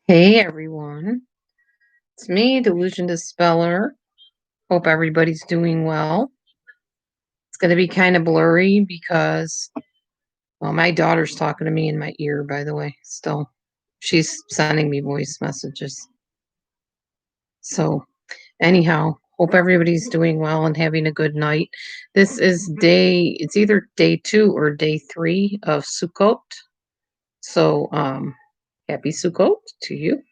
Hey everyone, it's me, Delusion Dispeller. Hope everybody's doing well. It's going to be kind of blurry because, well, my daughter's talking to me in my ear, by the way, still. She's sending me voice messages. So, anyhow, hope everybody's doing well and having a good night. This is it's either day 2 or day 3 of Sukkot. So, happy Sukkot to you.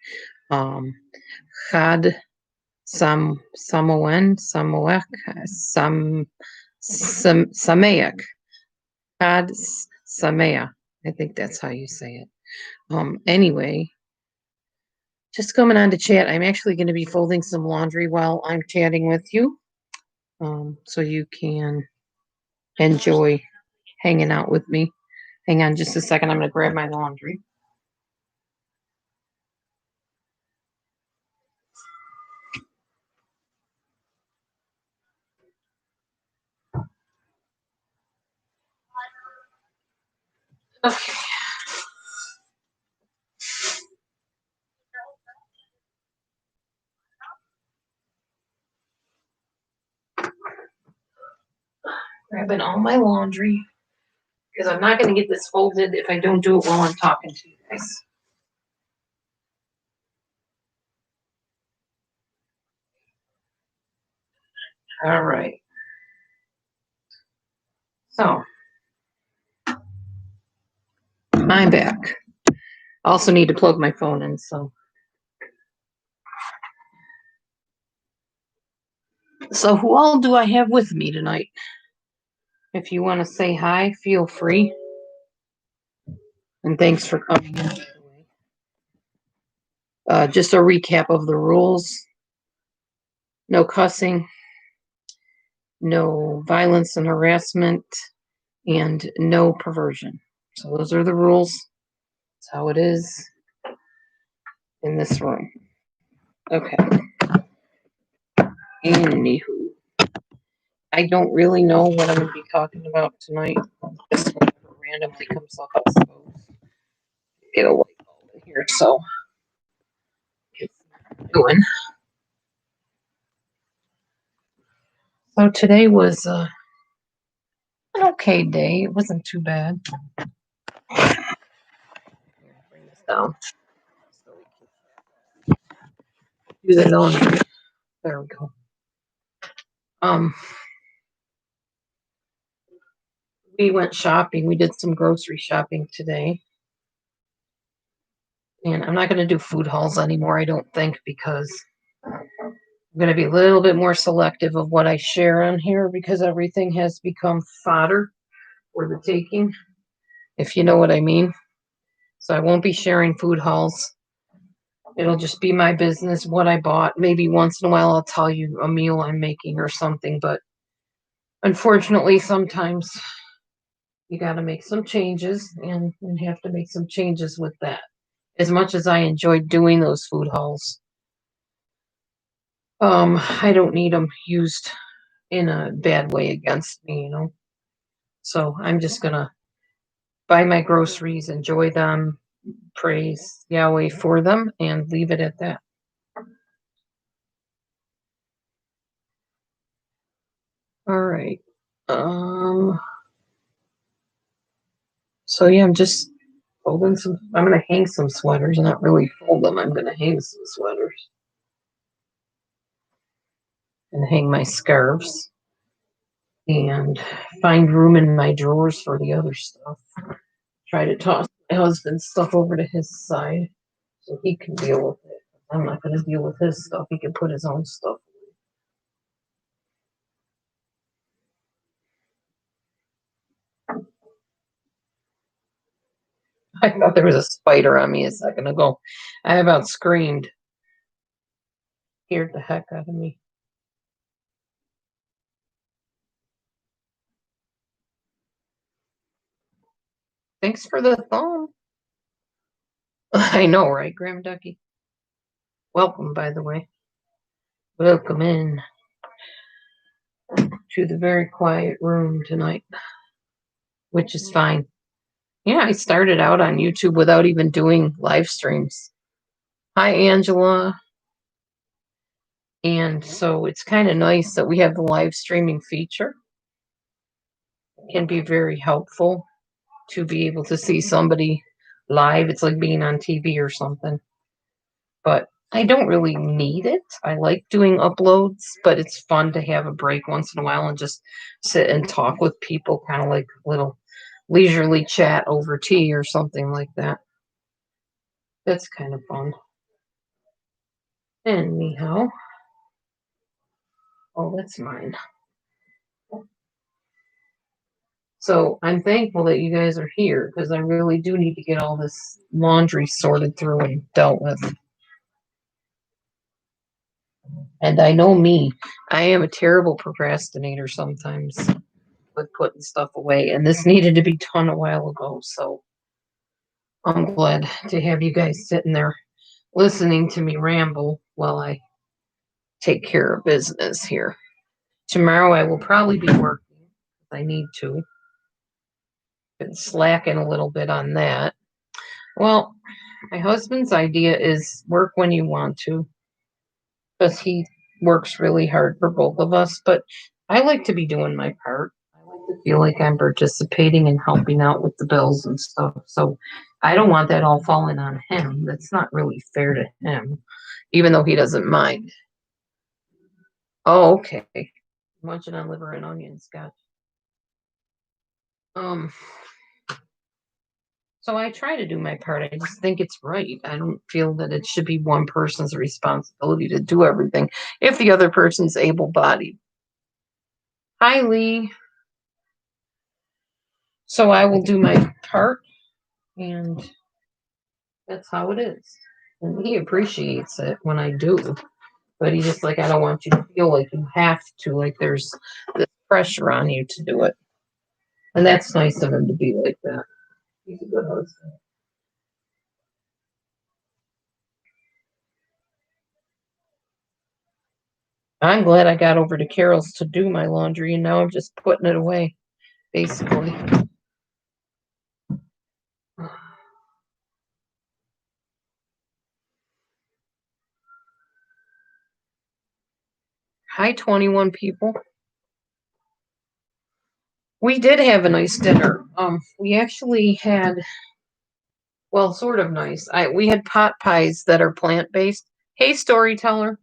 Chad Samoek, Sameak, Had Samea. I think that's how you say it. Anyway, just coming on to chat. I'm actually going to be folding some laundry while I'm chatting with you, so you can enjoy hanging out with me. Hang on just a second. I'm going to grab my laundry. Okay. Grabbing all my laundry because I'm not going to get this folded if I don't do it while I'm talking to you guys. All right. So, I'm back. I also need to plug my phone in, so. So who all do I have with me tonight? If you want to say hi, feel free. And thanks for coming in. Just a recap of the rules. No cussing, no violence and harassment, and no perversion. So those are the rules. That's how it is in this room. Okay. Anywho, I don't really know what I'm going to be talking about tonight. Just whatever randomly comes up, I suppose. Get a light bulb in here, so it's doing. So today was an okay day. It wasn't too bad. Bring this down so we can do the laundry. There we go. We went shopping. We did some grocery shopping today. And I'm not going to do food hauls anymore, I don't think, because I'm going to be a little bit more selective of what I share on here because everything has become fodder for the taking, if you know what I mean. So I won't be sharing food hauls. It'll just be my business, what I bought. Maybe once in a while I'll tell you a meal I'm making or something, but unfortunately sometimes you got to make some changes and have to make some changes with that. As much as I enjoyed doing those food hauls, I don't need them used in a bad way against me, So I'm just gonna buy my groceries, enjoy them, praise Yahweh for them, and leave it at that. All right. So yeah, I'm just folding some. I'm gonna hang some sweaters, not really fold them. I'm gonna hang some sweaters and hang my scarves and find room in my drawers for the other stuff. Try to toss my husband's stuff over to his side so he can deal with it. I'm not going to deal with his stuff. He can put his own stuff away. I thought there was a spider on me a second ago. I about screamed. Scared the heck out of me. Thanks for the thumb. I know, right, Graham Ducky? Welcome, by the way. Welcome in to the very quiet room tonight, which is fine. Yeah, I started out on YouTube without even doing live streams. Hi, Angela. And so it's kind of nice that we have the live streaming feature. It can be very helpful to be able to see somebody live. It's like being on TV or something. But I don't really need it. I like doing uploads, but it's fun to have a break once in a while and just sit and talk with people, kind of like a little leisurely chat over tea or something like that. That's kind of fun. Anyhow, oh, that's mine. So I'm thankful that you guys are here because I really do need to get all this laundry sorted through and dealt with. And I know me, I am a terrible procrastinator sometimes with putting stuff away. And this needed to be done a while ago. So I'm glad to have you guys sitting there listening to me ramble while I take care of business here. Tomorrow I will probably be working if I need to. Been slacking a little bit on that. Well, my husband's idea is work when you want to because he works really hard for both of us. But I like to be doing my part. I like to feel like I'm participating and helping out with the bills and stuff. So I don't want that all falling on him. That's not really fair to him, even though he doesn't mind. Oh, okay. Munching on liver and onions, gotcha. Um, so I try to do my part. I just think it's right. I don't feel that it should be one person's responsibility to do everything if the other person's able bodied. Hi, Lee. So I will do my part, and that's how it is. And he appreciates it when I do. But he's just like, I don't want you to feel like you have to, like there's this pressure on you to do it. And that's nice of him to be like that. He's a good husband. I'm glad I got over to Carol's to do my laundry, and now I'm just putting it away, basically. Hi, 21 people. We did have a nice dinner. We actually had, well, sort of nice. We had pot pies that are plant based. Hey, storyteller.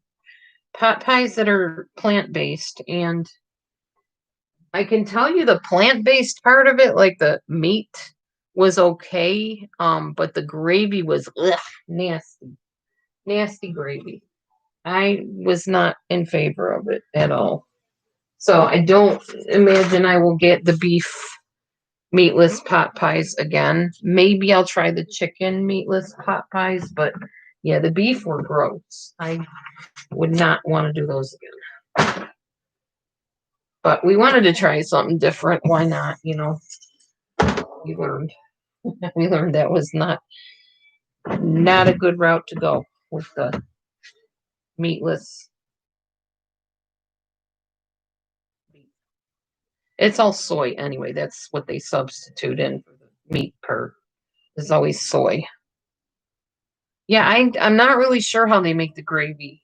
Pot pies that are plant based, and I can tell you the plant based part of it, like the meat was okay, but the gravy was nasty, nasty gravy. I was not in favor of it at all. So I don't imagine I will get the beef meatless pot pies again. Maybe I'll try the chicken meatless pot pies, but yeah, the beef were gross. I would not want to do those again. But we wanted to try something different. Why not? You know, we learned. We learned that was not a good route to go with the meatless beef. It's all soy anyway. That's what they substitute in for the meat part. Is always soy. Yeah, I'm not really sure how they make the gravy.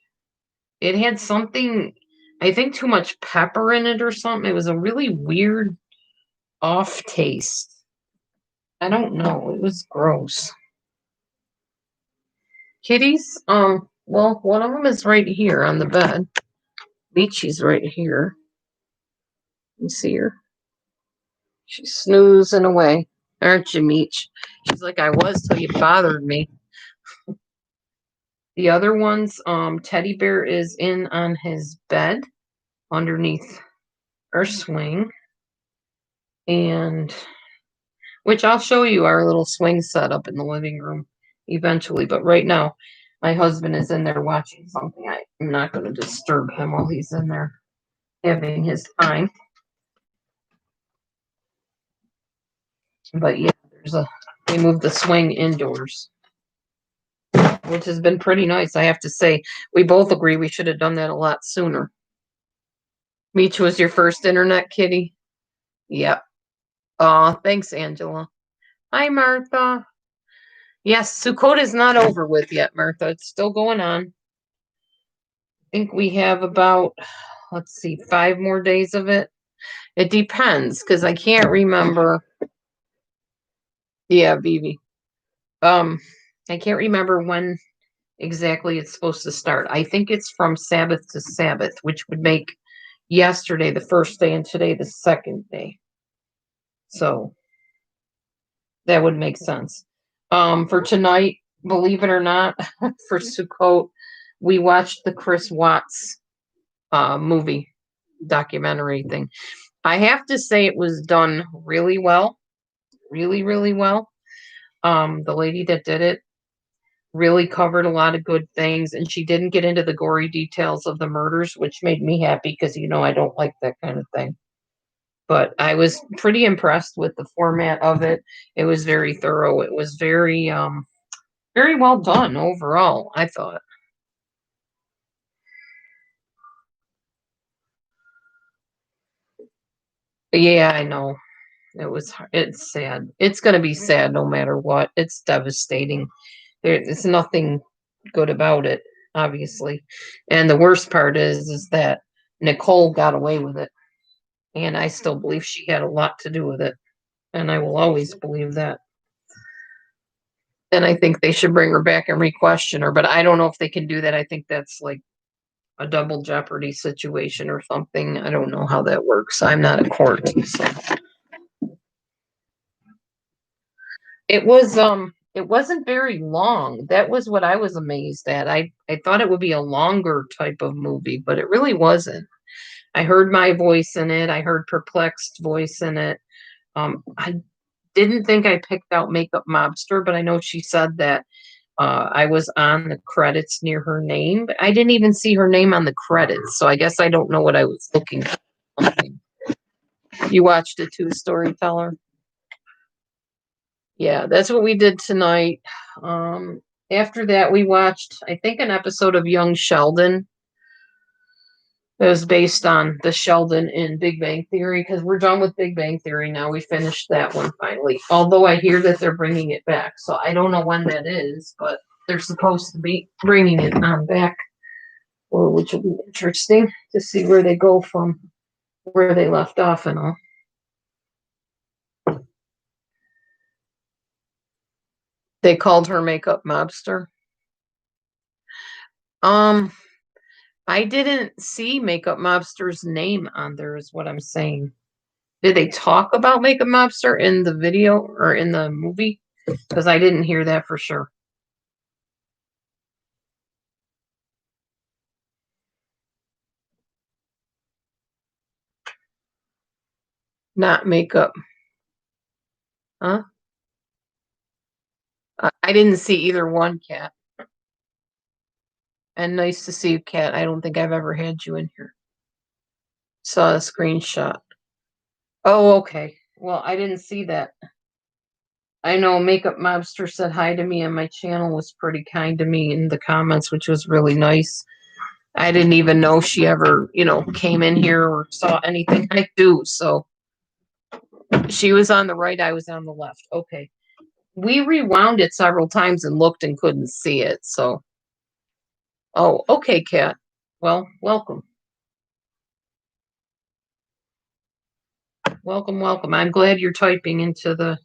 It had something, I think, too much pepper in it or something. It was a really weird off taste. I don't know. It was gross. Kitties, well, one of them is right here on the bed. Michi's right here. You see her? She's snoozing away. Aren't you, Meech? She's like, I was till you bothered me. The other one's teddy bear is in on his bed underneath our swing. And which I'll show you our little swing setup in the living room eventually. But right now, my husband is in there watching something. I'm not going to disturb him while he's in there having his time. But yeah, we moved the swing indoors, which has been pretty nice. I have to say, we both agree we should have done that a lot sooner. Meech was your first internet kitty? Yep. Aw, thanks, Angela. Hi, Martha. Yes, Sukkot is not over with yet, Martha. It's still going on. I think we have about, let's see, 5 more days of it. It depends because I can't remember. Yeah, Vivi. I can't remember when exactly it's supposed to start. I think it's from Sabbath to Sabbath, which would make yesterday the first day and today the second day. So that would make sense. For tonight, believe it or not, for Sukkot, we watched the Chris Watts movie documentary thing. I have to say it was done really well, really, really well. The lady that did it really covered a lot of good things, and she didn't get into the gory details of the murders, which made me happy because I don't like that kind of thing. But I was pretty impressed with the format of it. It was very thorough. It was very well done overall, I thought. But yeah, I know. It's sad. It's going to be sad no matter what. It's devastating. There's nothing good about it, obviously. And the worst part is that Nicole got away with it. And I still believe she had a lot to do with it. And I will always believe that. And I think they should bring her back and re-question her. But I don't know if they can do that. I think that's like a double jeopardy situation or something. I don't know how that works. I'm not a court. So it wasn't very long. That was what I was amazed at. I thought it would be a longer type of movie, but it really wasn't. I heard my voice in it. I heard Perplexed voice in it. I didn't think I picked out Makeup Mobster, but I know she said that I was on the credits near her name, but I didn't even see her name on the credits. So I guess I don't know what I was looking for. You watched a two storyteller? Yeah, that's what we did tonight. After that, we watched, I think, an episode of Young Sheldon. It was based on the Sheldon in Big Bang Theory because we're done with Big Bang Theory now. We finished that one finally. Although I hear that they're bringing it back, so I don't know when that is, but they're supposed to be bringing it on back, which will be interesting to see where they go from where they left off and all. They called her Makeup Mobster. Um, I didn't see Makeup Mobster's name on there, is what I'm saying. Did they talk about Makeup Mobster in the video or in the movie? Because I didn't hear that for sure. Not makeup. Huh? I didn't see either one, Cat. And nice to see you, Cat. I don't think I've ever had you in here. Saw a screenshot. Oh, okay. Well, I didn't see that. I know Makeup Mobster said hi to me, and my channel was pretty kind to me in the comments, which was really nice. I didn't even know she ever, came in here or saw anything I do. So she was on the right, I was on the left. Okay. We rewound it several times and looked and couldn't see it. So, oh, okay, Kat. Well, welcome. Welcome, welcome. I'm glad you're typing into the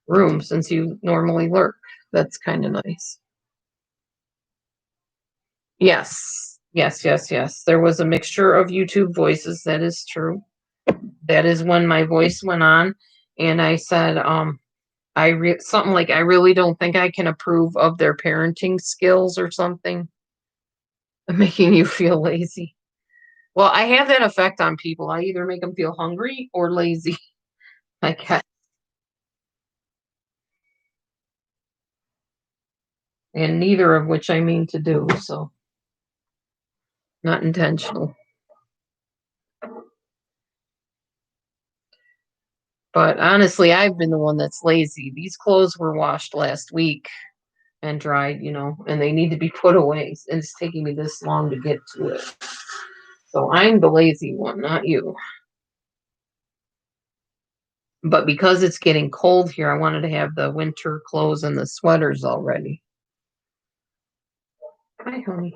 room since you normally lurk. That's kind of nice. Yes, yes, yes, yes. There was a mixture of YouTube voices. That is true. That is when my voice went on, and I said, something like, I really don't think I can approve of their parenting skills or something, making you feel lazy. Well, I have that effect on people. I either make them feel hungry or lazy. I guess. And neither of which I mean to do, so not intentional. But honestly, I've been the one that's lazy. These clothes were washed last week and dried, and they need to be put away. And it's taking me this long to get to it. So I'm the lazy one, not you. But because it's getting cold here, I wanted to have the winter clothes and the sweaters already. Hi, honey.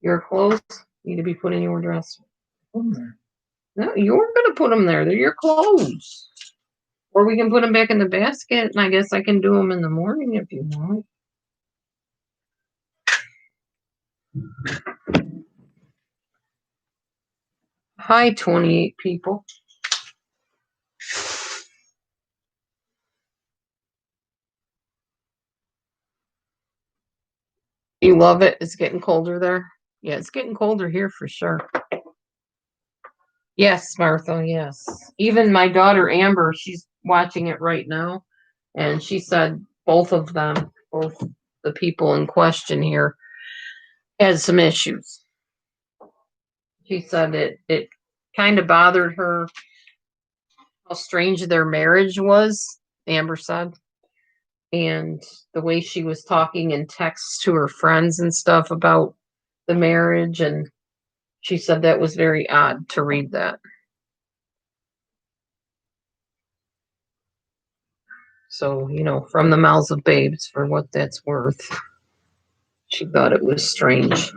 Your clothes need to be put in your dresser. No, you're going to put them there. They're your clothes. Or we can put them back in the basket, and I guess I can do them in the morning if you want. Hi, 28 people. You love it? It's getting colder there? Yeah, it's getting colder here for sure. Yes, Martha, yes. Even my daughter Amber, she's watching it right now, and she said both of them, both the people in question here, had some issues. She said it kind of bothered her how strange their marriage was, Amber said, and the way she was talking in texts to her friends and stuff about the marriage, and she said that was very odd to read that. So, from the mouths of babes, for what that's worth. She thought it was strange.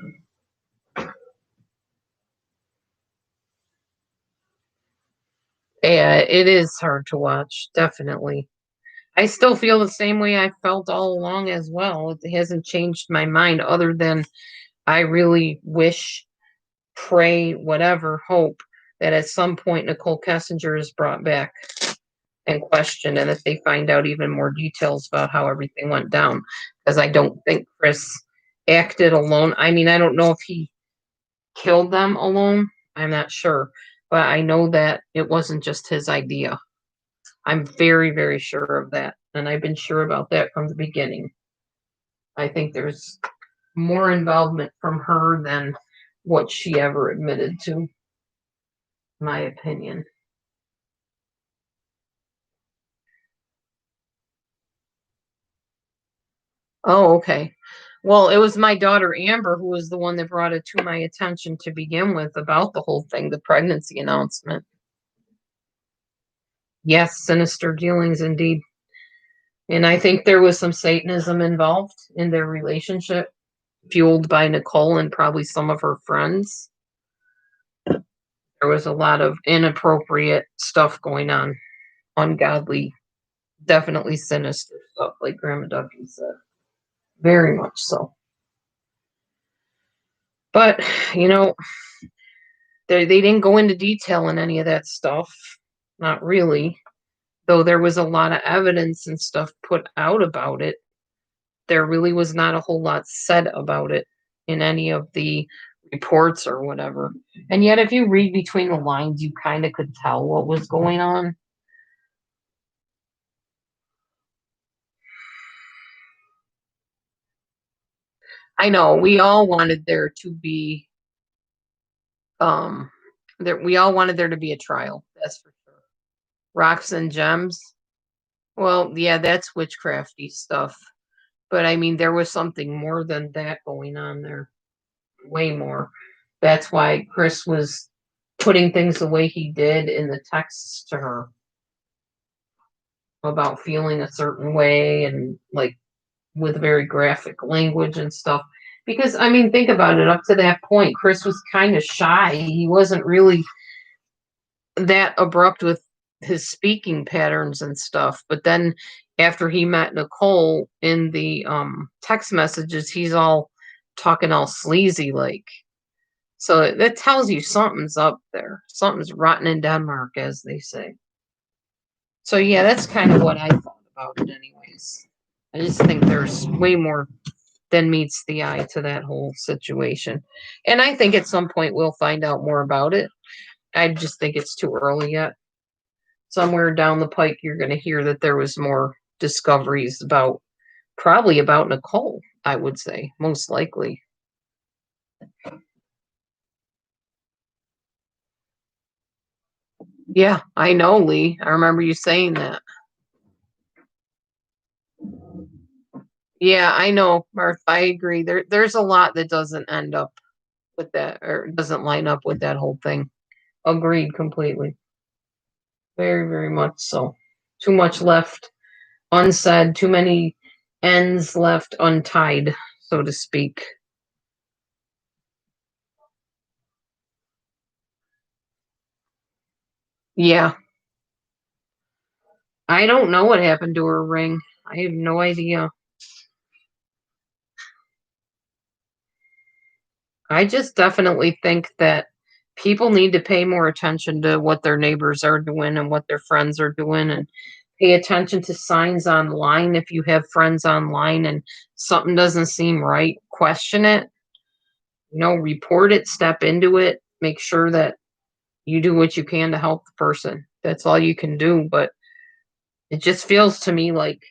Yeah, it is hard to watch, definitely. I still feel the same way I felt all along as well. It hasn't changed my mind, other than I really wish, pray, whatever, hope that at some point Nicole Kessinger is brought back and questioned, and that they find out even more details about how everything went down. Because I don't think Chris acted alone. I mean, I don't know if he killed them alone. I'm not sure. But I know that it wasn't just his idea. I'm very, very sure of that. And I've been sure about that from the beginning. I think there's more involvement from her than what she ever admitted to, my opinion. Oh, okay. Well, it was my daughter Amber who was the one that brought it to my attention to begin with about the whole thing, the pregnancy announcement. Yes, sinister dealings indeed. And I think there was some Satanism involved in their relationship, fueled by Nicole and probably some of her friends. There was a lot of inappropriate stuff going on, ungodly, definitely sinister stuff, like Grandma Ducky said. Very much so. But, you know, they didn't go into detail in any of that stuff. Not really. Though there was a lot of evidence and stuff put out about it, there really was not a whole lot said about it in any of the reports or whatever. And yet, if you read between the lines, you kind of could tell what was going on. I know we all wanted there to be, we all wanted there to be a trial. That's for sure. Rocks and gems. Well, yeah, that's witchcrafty stuff. But I mean, there was something more than that going on there. Way more. That's why Chris was putting things the way he did in the texts to her about feeling a certain way, and like with very graphic language and stuff. Because I mean, think about it. Up to that point, Chris was kind of shy. He wasn't really that abrupt with his speaking patterns and stuff. But then after he met Nicole in the text messages, he's all talking all sleazy like. So that tells you something's up there. Something's rotten in Denmark, as they say. So yeah, that's kind of what I thought about it anyways. I just think there's way more than meets the eye to that whole situation. And I think at some point we'll find out more about it. I just think it's too early yet. Somewhere down the pike you're going to hear that there was more discoveries about, probably about Nicole, I would say, most likely. Yeah, I know, Lee. I remember you saying that. Yeah, I know, Martha. I agree. There's a lot that doesn't end up with that, or doesn't line up with that whole thing. Agreed completely. Very, very much so. Too much left unsaid, too many ends left untied, so to speak. Yeah. I don't know what happened to her ring. I have no idea. I just definitely think that people need to pay more attention to what their neighbors are doing and what their friends are doing and pay attention to signs online if you have friends online and something doesn't seem right, question it, report it, step into it, make sure that you do what you can to help the person. That's all you can do, but it just feels to me like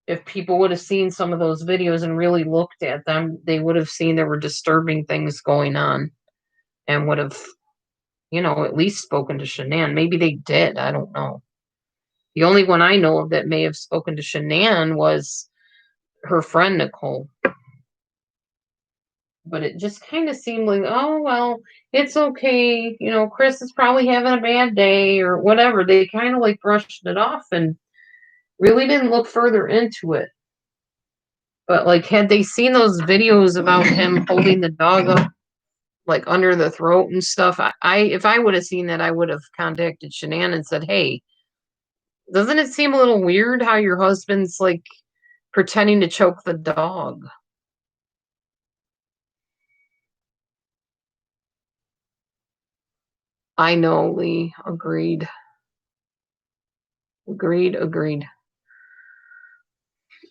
if people would have seen some of those videos and really looked at them, they would have seen there were disturbing things going on and would have, at least spoken to Shanann. Maybe they did. I don't know. The only one I know of that may have spoken to Shanann was her friend Nicole. But it just kind of seemed like, oh, well, it's okay. Chris is probably having a bad day or whatever. They kind of like brushed it off and really didn't look further into it. But like, had they seen those videos about him holding the dog up like under the throat and stuff, I if I would have seen that, I would have contacted Shanann and said, hey, doesn't it seem a little weird how your husband's like pretending to choke the dog? I know, Lee. Agreed. Agreed. Agreed.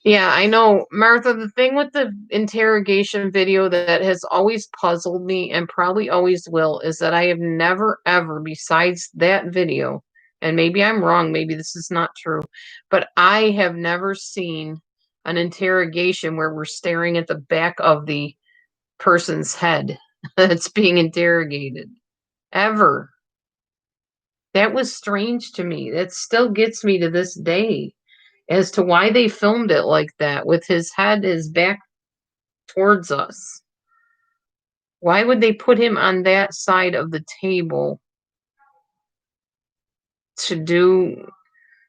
Yeah, I know, Martha. The thing with the interrogation video that has always puzzled me and probably always will is that I have never, ever, besides that video, and maybe I'm wrong, maybe this is not true, but I have never seen an interrogation where we're staring at the back of the person's head that's being interrogated. Ever. That was strange to me. That still gets me to this day as to why they filmed it like that with his back towards us. Why would they put him on that side of the table to do?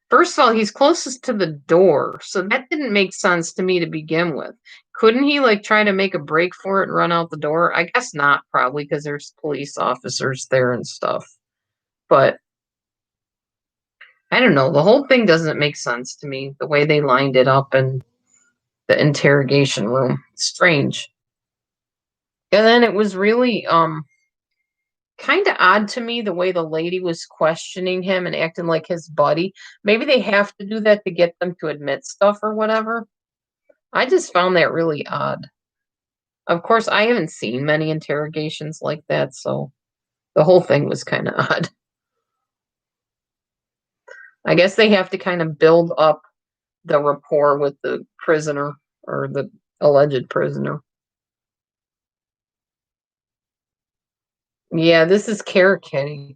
First of all, he's closest to the door, so that didn't make sense to me to begin with. Couldn't he like try to make a break for it and run out the door? I guess not, probably because there's police officers there and stuff. But I don't know. The whole thing doesn't make sense to me. The way they lined it up in the interrogation room, strange. And then it was really kind of odd to me the way the lady was questioning him and acting like his buddy. Maybe they have to do that to get them to admit stuff or whatever. I just found that really odd. Of course, I haven't seen many interrogations like that, so the whole thing was kind of odd. I guess they have to kind of build up the rapport with the prisoner or the alleged prisoner. Yeah, this is Carrot Kitty.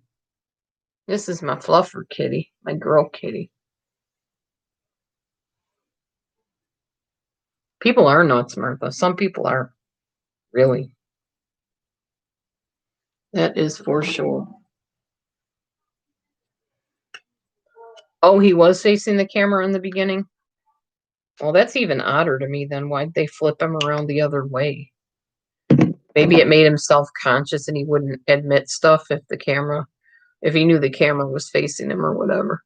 This is my fluffer kitty, my girl kitty. People are nuts, Martha. Some people are. Really. That is for sure. Oh, he was facing the camera in the beginning? Well, that's even odder to me then. Why'd they flip him around the other way? Maybe it made him self-conscious and he wouldn't admit stuff if he knew the camera was facing him or whatever.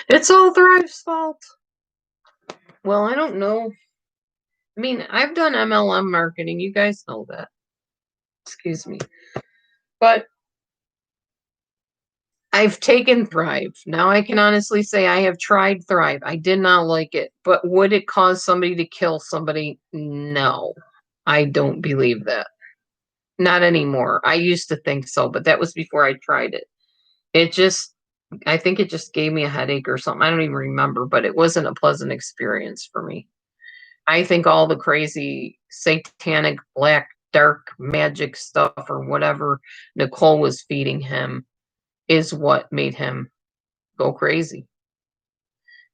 It's all Thrive's fault. Well, I don't know. I mean, I've done MLM marketing. You guys know that. Excuse me. But I've taken Thrive. Now I can honestly say I have tried Thrive. I did not like it. But would it cause somebody to kill somebody? No. I don't believe that. Not anymore. I used to think so, but that was before I tried it. It just, I think it just gave me a headache or something. I don't even remember, but it wasn't a pleasant experience for me. I think all the crazy satanic black dark magic stuff or whatever Nicole was feeding him is what made him go crazy.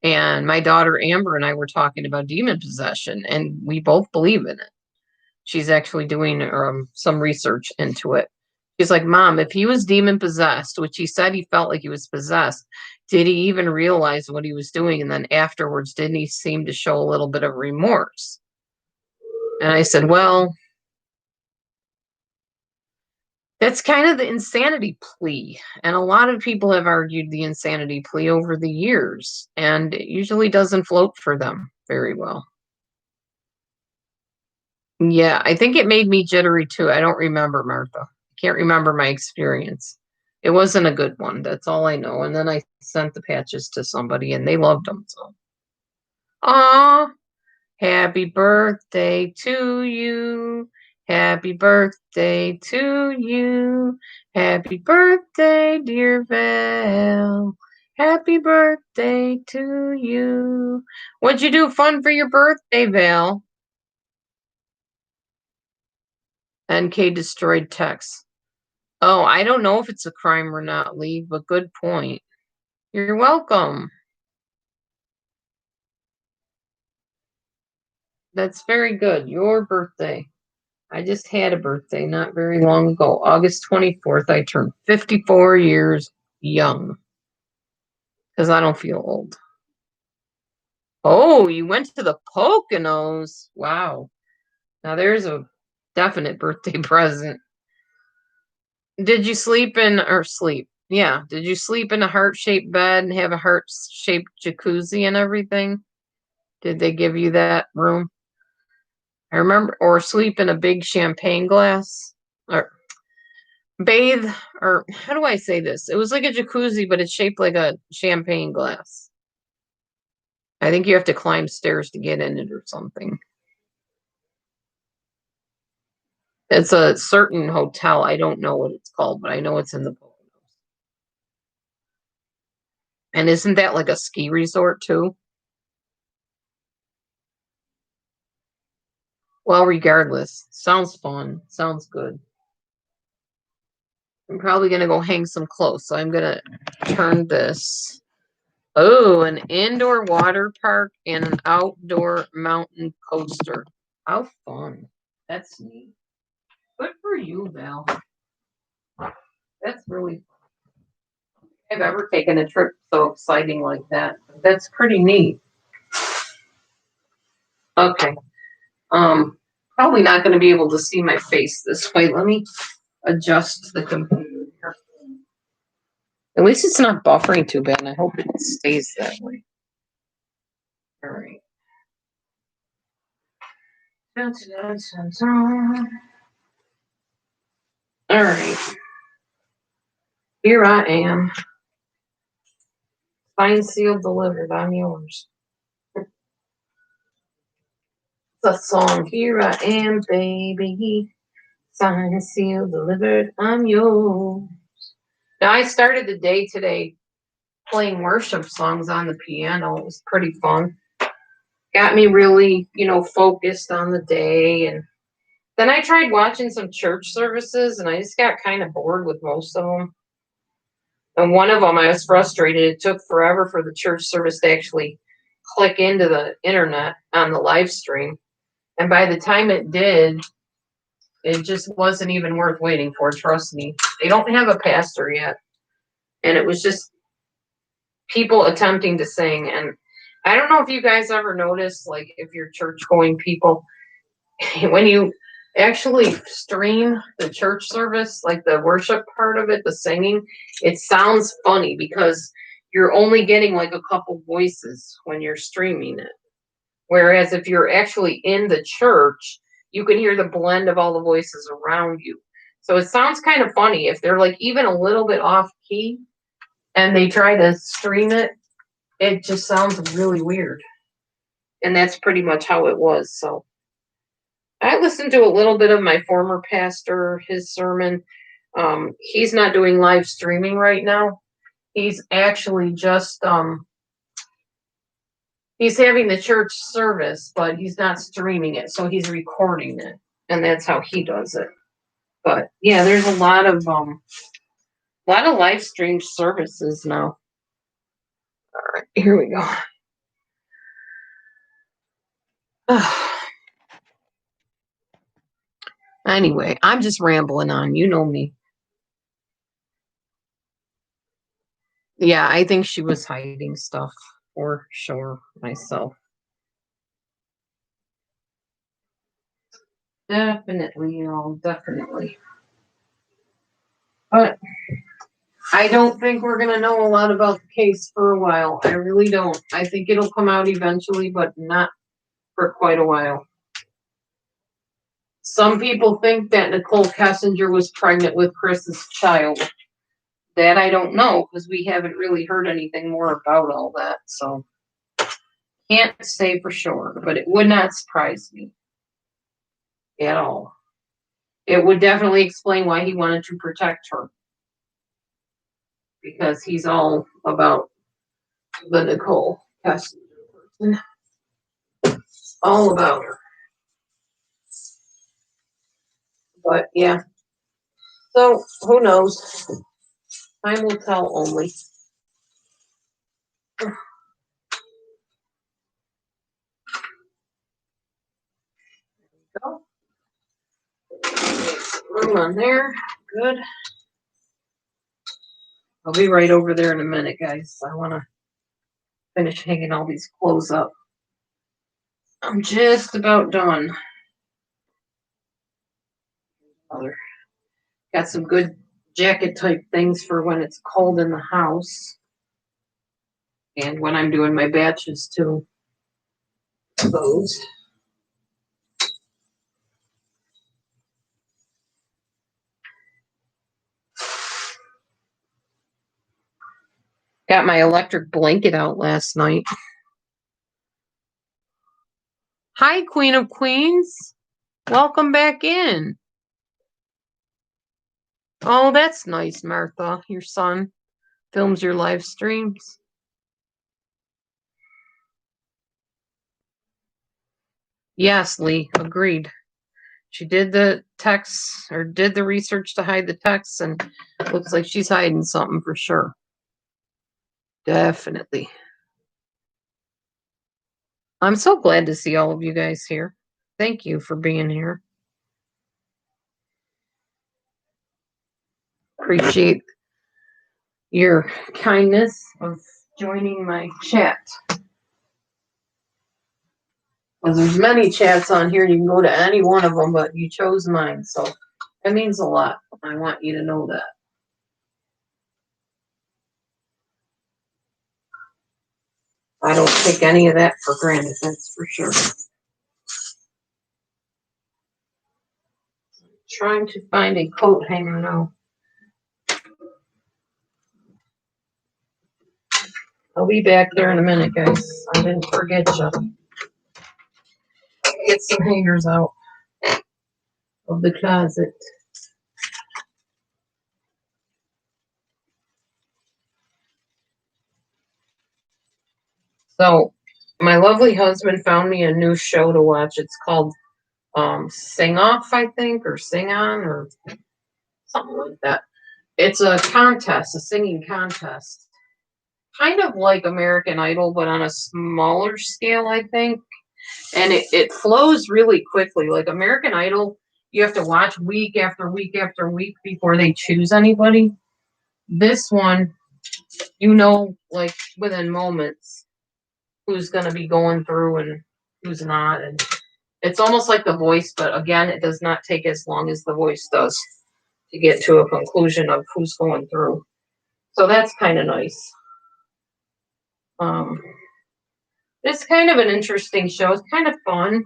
And my daughter Amber and I were talking about demon possession, and we both believe in it. She's actually doing some research into it. She's like, Mom, if he was demon possessed, which he said he felt like he was possessed, did he even realize what he was doing? And then afterwards, didn't he seem to show a little bit of remorse? And I said, well, that's kind of the insanity plea. And a lot of people have argued the insanity plea over the years, and it usually doesn't float for them very well. Yeah, I think it made me jittery too. I don't remember, Martha. I can't remember my experience. It wasn't a good one. That's all I know. And then I sent the patches to somebody and they loved them. So, aw, happy birthday to you. Happy birthday to you. Happy birthday, dear Val. Happy birthday to you. What'd you do fun for your birthday, Val? NK destroyed text. Oh, I don't know if it's a crime or not, Lee, but good point. You're welcome. That's very good. Your birthday. I just had a birthday not very long ago. August 24th, I turned 54 years young because I don't feel old. Oh, you went to the Poconos. Wow. Now there's a definite birthday present. Did you sleep in, or sleep? Yeah. Did you sleep in a heart-shaped bed and have a heart-shaped jacuzzi and everything? Did they give you that room? I remember, or sleep in a big champagne glass, or bathe, or how do I say this? It was like a jacuzzi, but it's shaped like a champagne glass. I think you have to climb stairs to get in it or something. It's a certain hotel. I don't know what it's called, but I know it's in the Poconos. And isn't that like a ski resort too? Well, regardless, sounds fun. Sounds good. I'm probably gonna go hang some clothes, so I'm gonna turn this. Oh, an indoor water park and an outdoor mountain coaster. How fun. That's neat. Good for you, Val. That's really fun. I've ever taken a trip so exciting like that. That's pretty neat. Okay. Um, Probably not going to be able to see my face this way. Let me adjust the computer here. At least it's not buffering too bad, and I hope it stays that way. All right. Dun, dun, dun, dun. All right. Here I am. Signed, sealed, delivered. I'm yours. It's a song. Here I am, baby. Signed, sealed, delivered. I'm yours. Now, I started the day today playing worship songs on the piano. It was pretty fun. Got me really, focused on the day. And then I tried watching some church services, and I just got kind of bored with most of them. And one of them, I was frustrated. It took forever for the church service to actually click into the internet on the live stream. And by the time it did, it just wasn't even worth waiting for. Trust me. They don't have a pastor yet. And it was just people attempting to sing. And I don't know if you guys ever noticed, like, if you're church going people, when you actually stream the church service, like the worship part of it, the singing, it sounds funny because you're only getting like a couple voices when you're streaming it. Whereas if you're actually in the church, you can hear the blend of all the voices around you. So it sounds kind of funny if they're like even a little bit off key and they try to stream it, it just sounds really weird. And that's pretty much how it was. So I listened to a little bit of my former pastor, his sermon. He's not doing live streaming right now. He's actually just he's having the church service, but he's not streaming it, so he's recording it, and that's how he does it. But yeah, there's a lot of live stream services now. All right, here we go. Anyway, I'm just rambling on. You know me. Yeah, I think she was hiding stuff for sure myself. Definitely, y'all, definitely. But I don't think we're going to know a lot about the case for a while. I really don't. I think it'll come out eventually, but not for quite a while. Some people think that Nicole Kessinger was pregnant with Chris's child. That I don't know because we haven't really heard anything more about all that. So can't say for sure, but it would not surprise me at all. It would definitely explain why he wanted to protect her because he's all about the Nicole Kessinger person. All about her. But yeah. So who knows? Time will tell only. Go. Room on there. Good. I'll be right over there in a minute, guys. I want to finish hanging all these clothes up. I'm just about done. Got some good jacket type things for when it's cold in the house. And when I'm doing my batches too. Those. Got my electric blanket out last night. Hi, Queen of Queens. Welcome back in. Oh, that's nice, Martha. Your son films your live streams. Yes, Lee, agreed. She did the texts or did the research to hide the texts, and looks like she's hiding something for sure. Definitely. I'm so glad to see all of you guys here. Thank you for being here. Appreciate your kindness of joining my chat. Because there's many chats on here. You can go to any one of them, but you chose mine. So that means a lot. I want you to know that. I don't take any of that for granted, that's for sure. Trying to find a coat hanger now. I'll be back there in a minute, guys. I didn't forget you. Get some hangers out of the closet. So, my lovely husband found me a new show to watch. It's called Sing Off, I think, or Sing On, or something like that. It's a contest, a singing contest. Kind of like American Idol, but on a smaller scale, I think. And it flows really quickly. Like American Idol, you have to watch week after week after week before they choose anybody. This one, like within moments who's going to be going through and who's not. And it's almost like The Voice, but again, it does not take as long as The Voice does to get to a conclusion of who's going through. So that's kind of nice. It's kind of an interesting show. It's kind of fun.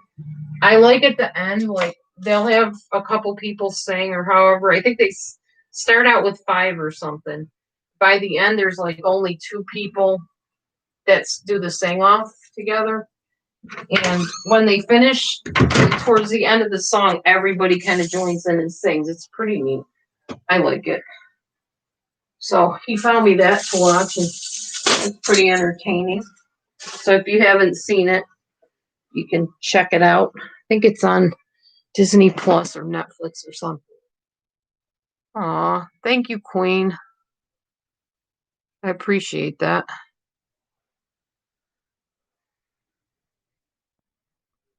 I like at the end, like they'll have a couple people sing or however. I think they start out with 5 or something. By the end, there's like only 2 people that do the sing off together. And when they finish, towards the end of the song, everybody kind of joins in and sings. It's pretty neat. I like it. So he found me that to watch, and it's pretty entertaining. So if you haven't seen it, you can check it out. I think it's on Disney Plus or Netflix or something. Aw, thank you, Queen. I appreciate that.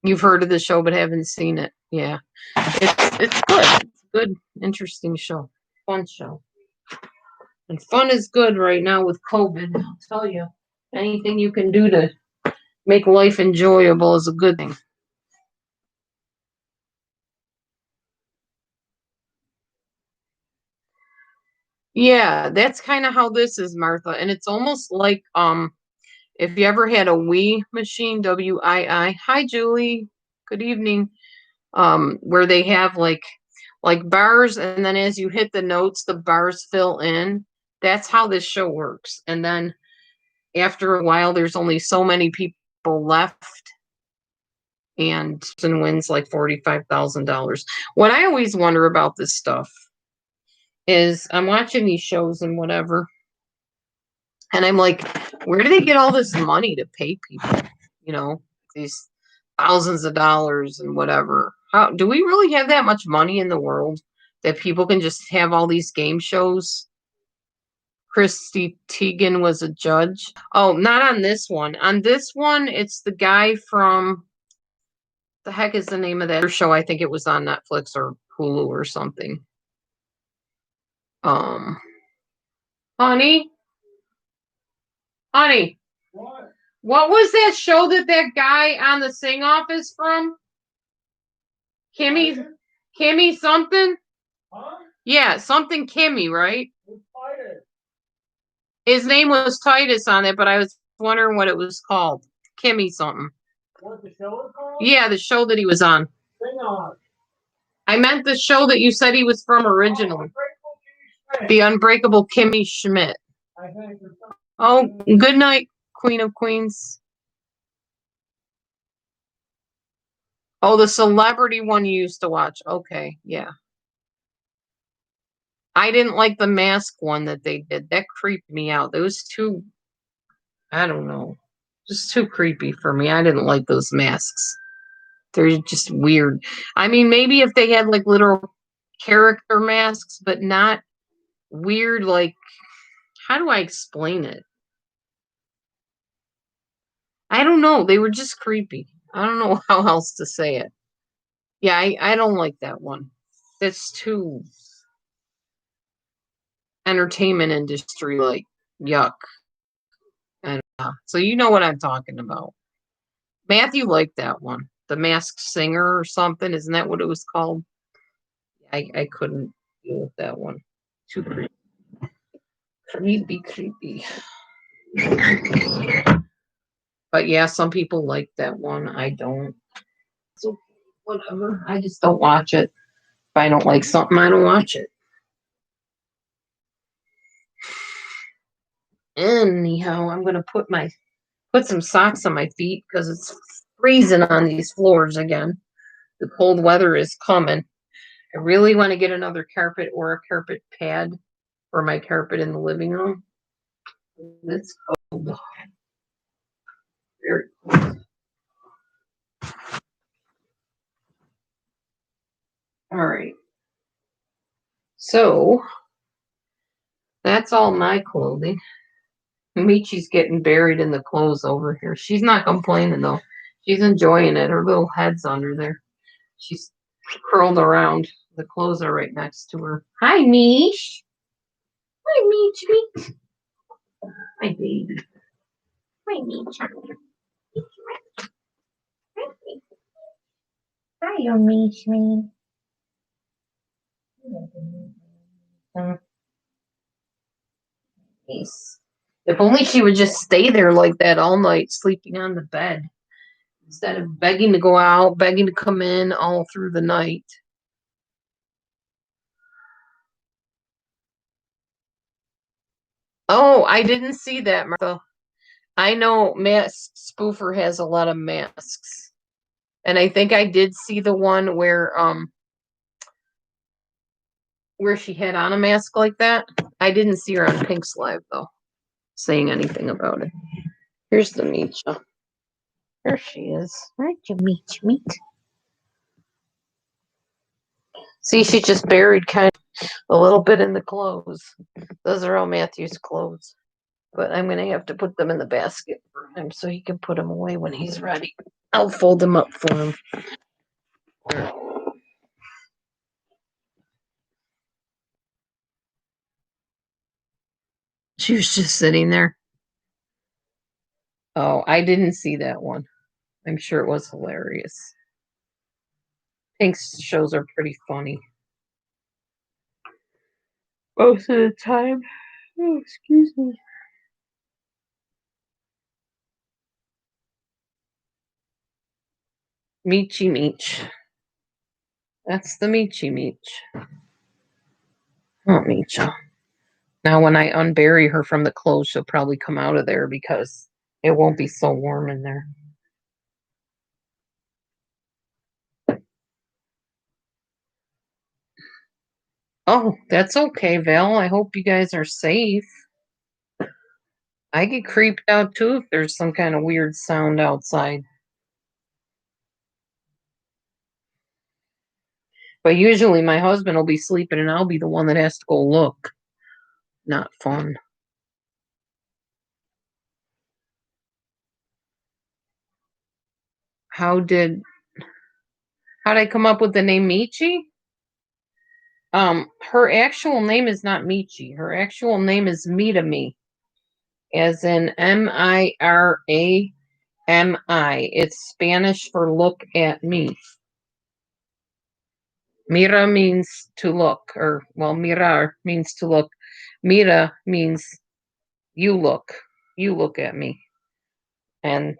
You've heard of the show but haven't seen it. Yeah. It's good. It's a good, interesting show. Fun show. And fun is good right now with COVID. I'll tell you. Anything you can do to make life enjoyable is a good thing. Yeah, that's kind of how this is, Martha. And it's almost like if you ever had a Wii machine, WII. Hi, Julie. Good evening. Where they have like bars, and then as you hit the notes, the bars fill in. That's how this show works. And then after a while, there's only so many people left, and person wins like $45,000. What I always wonder about this stuff is I'm watching these shows and whatever, and I'm like, where do they get all this money to pay people? You know, these thousands of dollars and whatever. How do we really have that much money in the world that people can just have all these game shows? Christy Teigen was a judge. Oh, not on this one. On this one, it's the guy from the heck is the name of that show? I think it was on Netflix or Hulu or something. Um, honey, honey, what was that show that guy on the Sing Off is from? Kimmy something? Huh? Yeah, something Kimmy, right? His name was Titus on it, but I was wondering what it was called. Kimmy something. What the show was called? Yeah, the show that he was on. Sing Off. I meant the show that you said he was from originally. The Unbreakable Kimmy Schmidt. Oh, good night, Queen of Queens. Oh, the celebrity one you used to watch. Okay, yeah. I didn't like the mask one that they did. That creeped me out. It was too, I don't know, just too creepy for me. I didn't like those masks. They're just weird. I mean, maybe if they had like literal character masks, but not weird, like, how do I explain it? I don't know. They were just creepy. I don't know how else to say it. Yeah, I don't like that one. That's too entertainment industry, like, yuck. And so you know what I'm talking about. Matthew liked that one. The Masked Singer or something. Isn't that what it was called? I couldn't deal with that one. Too creepy. Creepy. But yeah, some people like that one. I don't. So whatever. I just don't watch it. If I don't like something, I don't watch it. Anyhow, I'm gonna put some socks on my feet because it's freezing on these floors again. The cold weather is coming. I really want to get another carpet or a carpet pad for my carpet in the living room. It's cold. Very cold. All right. So that's all my clothing. Michi's getting buried in the clothes over here. She's not complaining though. She's enjoying it. Her little head's under there. She's curled around. The clothes are right next to her. Hi, Mish. Hi, Mich. Hi, baby. Hi, Mich. Hi, Mich. Nice. If only she would just stay there like that all night, sleeping on the bed, instead of begging to go out, begging to come in all through the night. Oh, I didn't see that, Martha. I know Mask Spoofer has a lot of masks. And I think I did see the one where she had on a mask like that. I didn't see her on Pink's Live though, saying anything about it. Here's the Micha. There she is. Aren't you meet? See, she just buried kind of a little bit in the clothes. Those are all Matthew's clothes. But I'm gonna have to put them in the basket for him so he can put them away when he's ready. I'll fold them up for him. She was just sitting there. Oh, I didn't see that one. I'm sure it was hilarious. Pink's shows are pretty funny. Most of the time. Oh, excuse me. Meechy Meech. That's the Meechy Meech. Oh, Meecha. Now, when I unbury her from the clothes, she'll probably come out of there because it won't be so warm in there. Oh, that's okay, Val. I hope you guys are safe. I get creeped out too if there's some kind of weird sound outside. But usually my husband will be sleeping and I'll be the one that has to go look. Not fun. How did I come up with the name Michi? Her actual name is not Michi. Her actual name is Mira Me, as in Mirami. It's Spanish for look at me. Mira means to look, or well, mirar means to look. Mira means you look. You look at me. And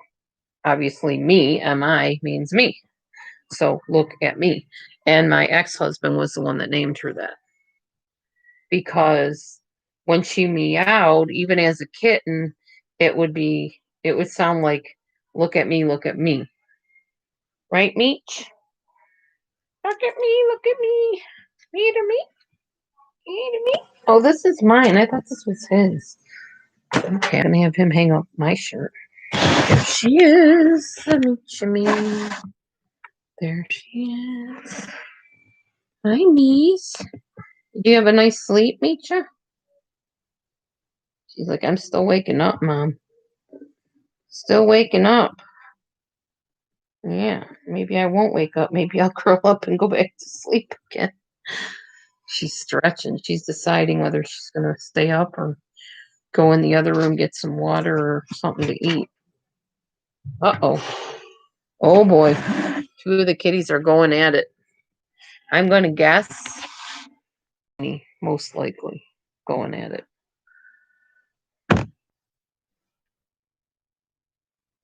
obviously mi means me. So look at me. And my ex-husband was the one that named her that. Because when she meowed, even as a kitten, it would sound like look at me, look at me. Right, Meech? Look at me, look at me. Me to me, me to me. Oh, this is mine. I thought this was his. Okay, I'm gonna have him hang up my shirt. There she is, me. There she is. Hi, niece. Did you have a nice sleep, Meecha? She's like, I'm still waking up, Mom. Still waking up. Yeah, maybe I won't wake up. Maybe I'll curl up and go back to sleep again. She's stretching. She's deciding whether she's going to stay up or go in the other room, get some water or something to eat. Uh-oh. Oh, boy. Two of the kitties are going at it. I'm going to guess, most likely, going at it.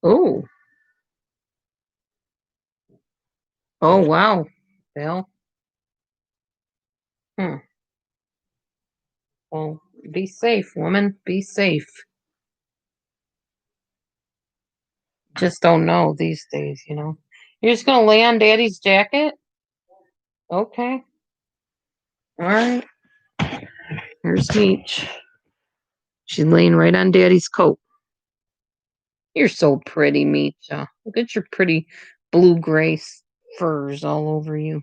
Oh. Oh, wow. Well, hmm. Well, be safe, woman. Be safe. Just don't know these days, you know. You're just gonna lay on Daddy's jacket? Okay. All right. Here's Meech. She's laying right on Daddy's coat. You're so pretty, Meech. Look at your pretty blue-gray furs all over you.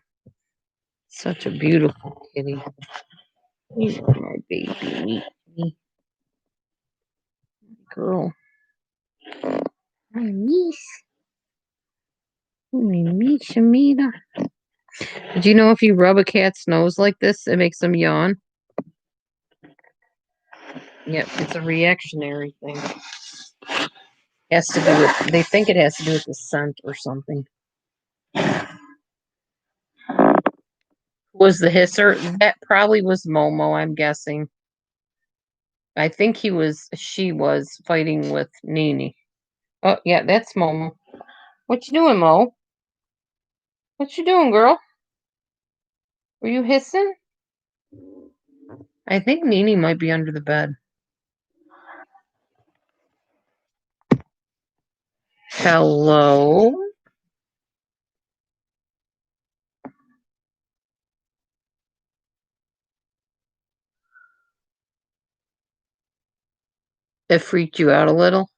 Such a beautiful kitty. You are my baby, Meech. Girl. My niece. My Meech, Amita. Did you know if you rub a cat's nose like this, it makes them yawn? Yep, it's a reactionary thing. Has to do with, they think it has to do with the scent or something. Was the hisser? That probably was Momo, I'm guessing. I think she was fighting with Nini. Oh, yeah, that's Momo. What you doing, Mo? What you doing, girl? Were you hissing? I think Nini might be under the bed. Hello? It freaked you out a little?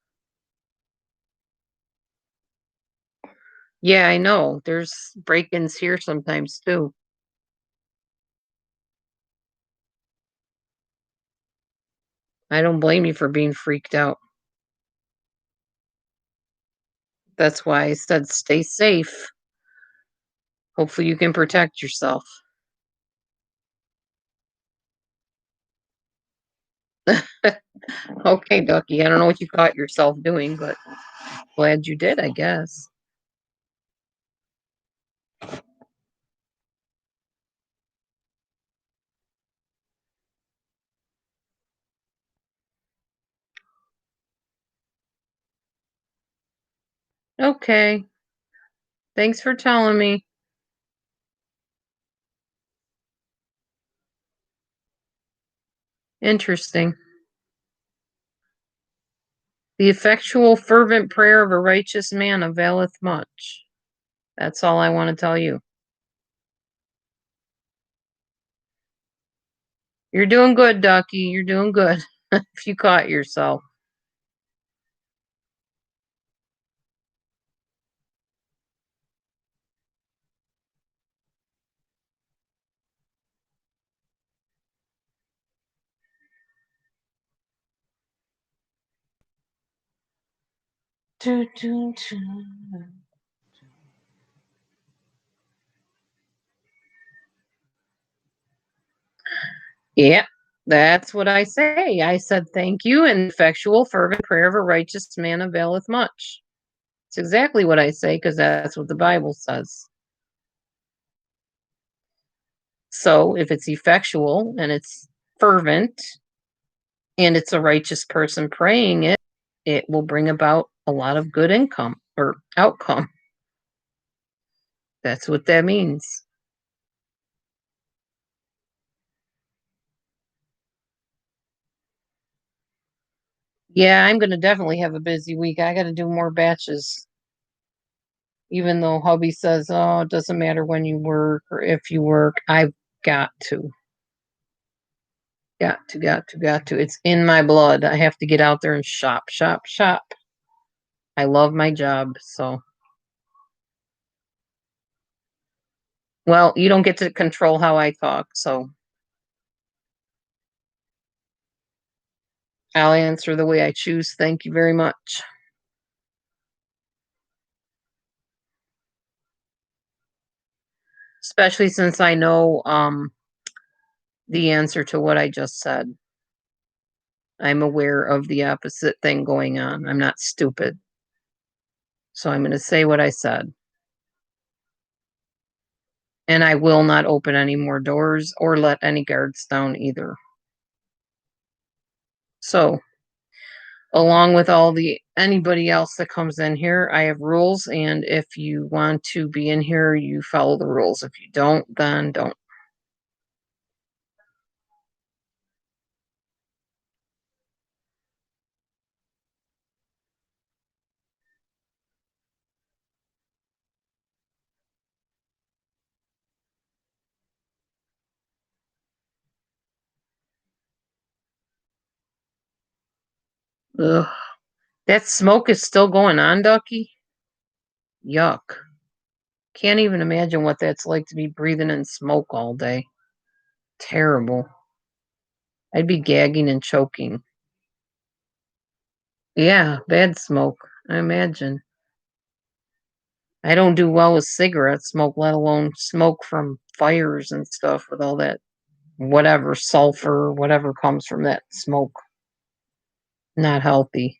Yeah, I know. There's break-ins here sometimes too. I don't blame you for being freaked out. That's why I said stay safe. Hopefully you can protect yourself. Okay, Ducky. I don't know what you caught yourself doing, but glad you did, I guess. Okay. Thanks for telling me. Interesting. The effectual, fervent prayer of a righteous man availeth much. That's all I want to tell you. You're doing good, Ducky. You're doing good. If you caught yourself. Doo, doo, doo. Yeah, that's what I say. I said thank you, and effectual, fervent prayer of a righteous man availeth much. It's exactly what I say because that's what the Bible says. So if it's effectual and it's fervent and it's a righteous person praying it, it will bring about a lot of good income or outcome. That's what that means. Yeah, I'm going to definitely have a busy week. I got to do more batches. Even though hubby says, oh, it doesn't matter when you work or if you work, I've got to. Got to. It's in my blood. I have to get out there and shop, shop, shop. I love my job. So, well, you don't get to control how I talk. So I'll answer the way I choose. Thank you very much. Especially since I know the answer to what I just said. I'm aware of the opposite thing going on. I'm not stupid. So I'm going to say what I said. And I will not open any more doors or let any guards down either. So, along with all the anybody else that comes in here, I have rules, and if you want to be in here, you follow the rules. If you don't, then don't. Ugh. That smoke is still going on, Ducky? Yuck. Can't even imagine what that's like to be breathing in smoke all day. Terrible. I'd be gagging and choking. Yeah, bad smoke, I imagine. I don't do well with cigarette smoke, let alone smoke from fires and stuff with all that whatever sulfur, whatever comes from that smoke. Not healthy.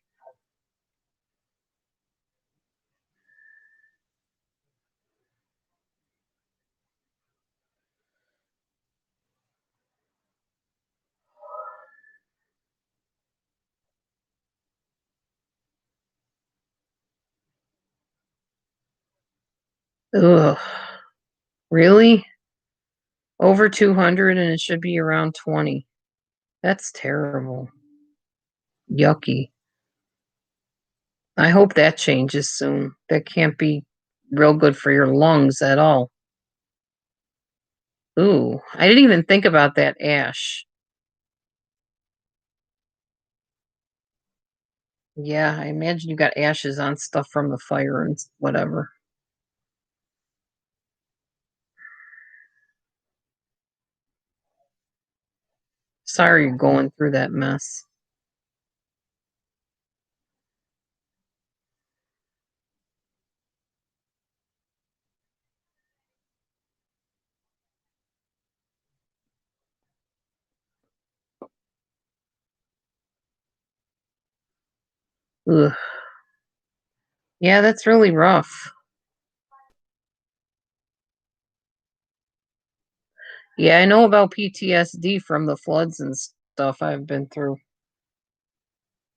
Ugh. Really? Over 200 and it should be around 20. That's terrible. Yucky. I hope that changes soon. That can't be real good for your lungs at all. Ooh, I didn't even think about that ash. Yeah, I imagine you got ashes on stuff from the fire and whatever. Sorry you're going through that mess. Ugh. Yeah, that's really rough. Yeah, I know about PTSD from the floods and stuff I've been through.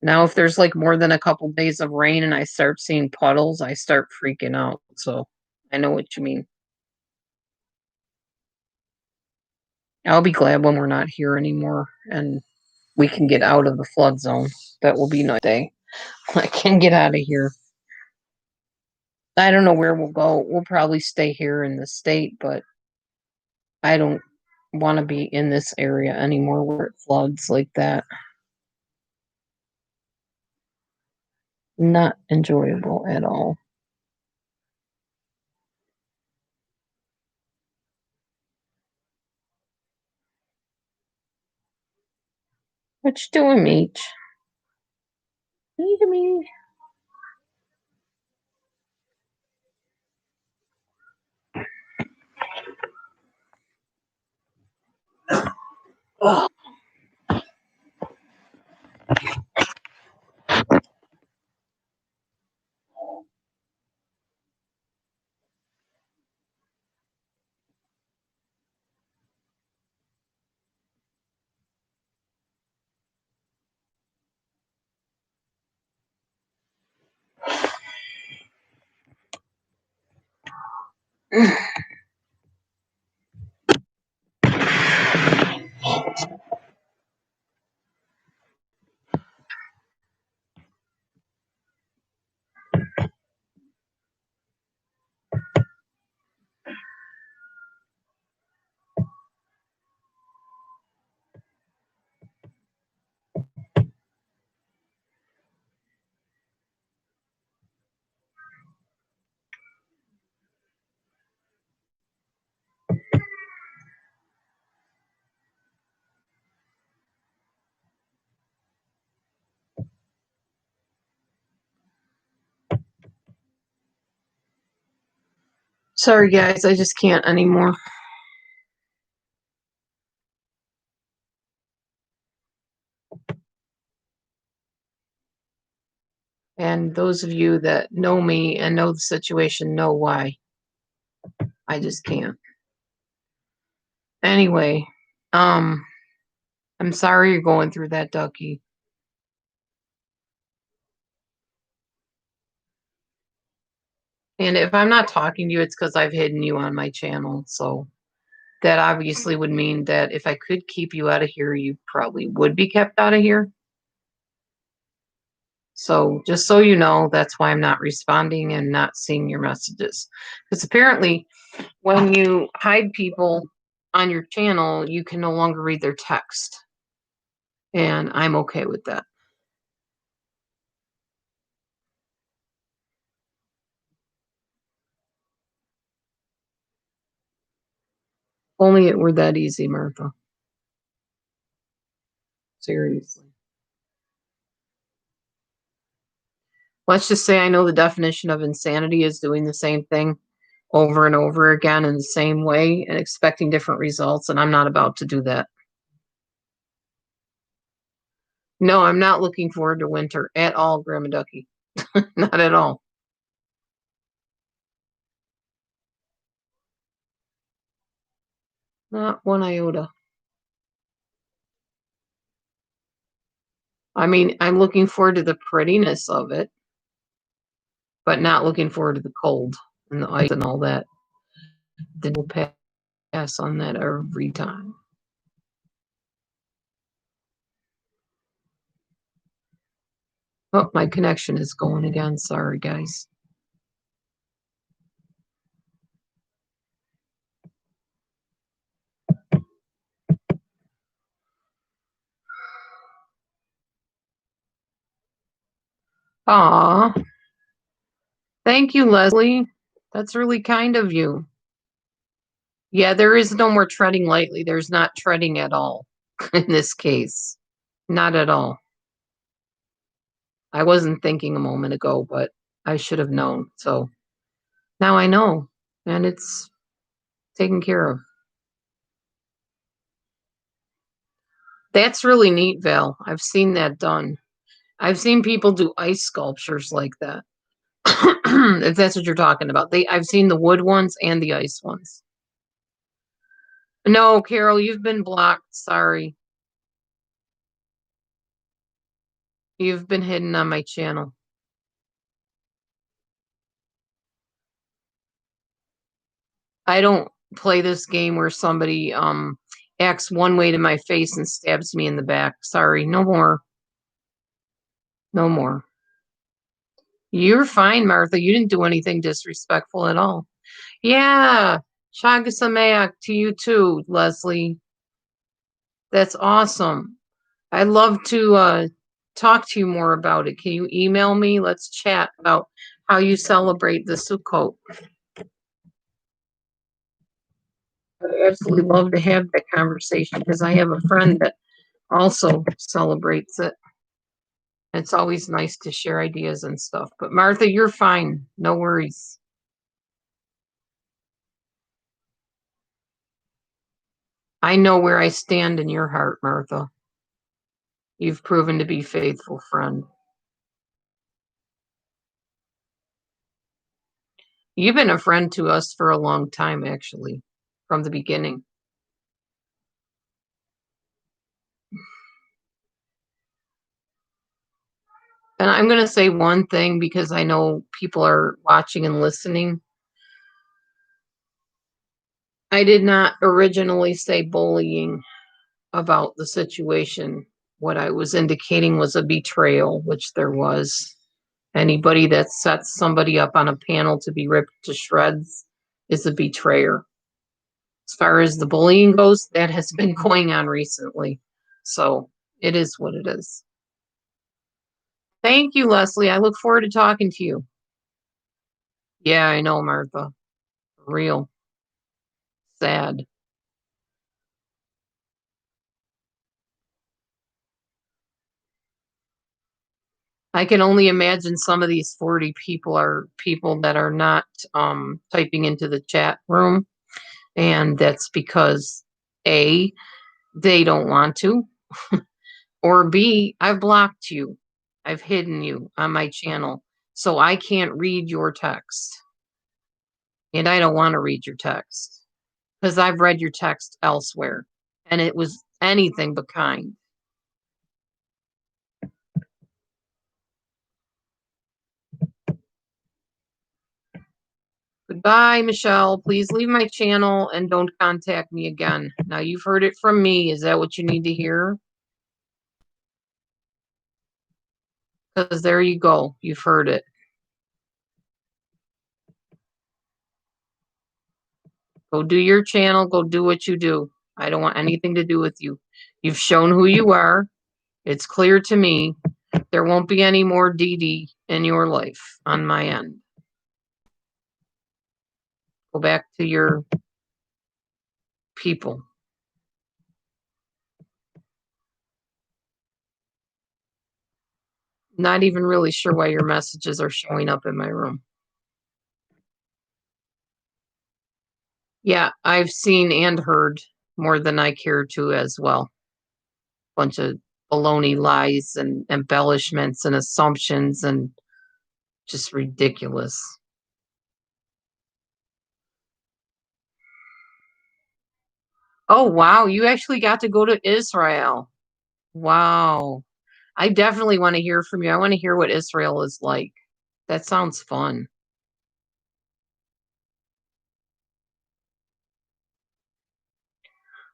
Now, if there's like more than a couple days of rain and I start seeing puddles, I start freaking out. So I know what you mean. I'll be glad when we're not here anymore and we can get out of the flood zone. That will be a nice day. I can get out of here. I don't know where we'll go. We'll probably stay here in the state, but I don't want to be in this area anymore where it floods like that. Not enjoyable at all. What you doing, Meech? Me. Sorry, guys. I just can't anymore. And those of you that know me and know the situation know why. I just can't. Anyway, um, I'm sorry you're going through that, Ducky. And if I'm not talking to you, it's because I've hidden you on my channel. So that obviously would mean that if I could keep you out of here, you probably would be kept out of here. So just so you know, that's why I'm not responding and not seeing your messages. Because apparently, when you hide people on your channel, you can no longer read their text. And I'm okay with that. Only it were that easy, Martha. Seriously. Let's just say I know the definition of insanity is doing the same thing over and over again in the same way and expecting different results, and I'm not about to do that. No, I'm not looking forward to winter at all, Grandma Ducky. Not at all. Not one iota. I mean, I'm looking forward to the prettiness of it, but not looking forward to the cold and the ice and all that. Then we'll pass on that every time. Oh, my connection is going again. Sorry, guys. Aw, thank you, Leslie. That's really kind of you. Yeah, there is no more treading lightly. There's not treading at all in this case. Not at all. I wasn't thinking a moment ago, but I should have known. So now I know, and it's taken care of. That's really neat, Val. I've seen that done. I've seen people do ice sculptures like that. If that's what you're talking about. I've seen the wood ones and the ice ones. No, Carol, you've been blocked. Sorry. You've been hidden on my channel. I don't play this game where somebody acts one way to my face and stabs me in the back. Sorry, no more. No more. You're fine, Martha. You didn't do anything disrespectful at all. Yeah. Chaga to you too, Leslie. That's awesome. I'd love to talk to you more about it. Can you email me? Let's chat about how you celebrate the Sukkot. I'd absolutely love to have that conversation because I have a friend that also celebrates it. It's always nice to share ideas and stuff. But Martha, you're fine. No worries. I know where I stand in your heart, Martha. You've proven to be a faithful friend. You've been a friend to us for a long time, actually, from the beginning. And I'm going to say one thing because I know people are watching and listening. I did not originally say bullying about the situation. What I was indicating was a betrayal, which there was. Anybody that sets somebody up on a panel to be ripped to shreds is a betrayer. As far as the bullying goes, that has been going on recently. So it is what it is. Thank you, Leslie. I look forward to talking to you. Yeah, I know, Martha. Real sad. I can only imagine some of these 40 people are people that are not typing into the chat room. And that's because A, they don't want to, or B, I've blocked you. I've hidden you on my channel. So I can't read your text. And I don't want to read your text because I've read your text elsewhere and it was anything but kind. Goodbye, Michelle. Please leave my channel and don't contact me again. Now, you've heard it from me. Is that what you need to hear? Because there you go. You've heard it. Go do your channel. Go do what you do. I don't want anything to do with you. You've shown who you are. It's clear to me. There won't be any more DD in your life on my end. Go back to your people. Not even really sure why your messages are showing up in my room. Yeah, I've seen and heard more than I care to as well. Bunch of baloney lies and embellishments and assumptions and just ridiculous. Oh, wow. You actually got to go to Israel. Wow. I definitely want to hear from you. I want to hear what Israel is like. That sounds fun.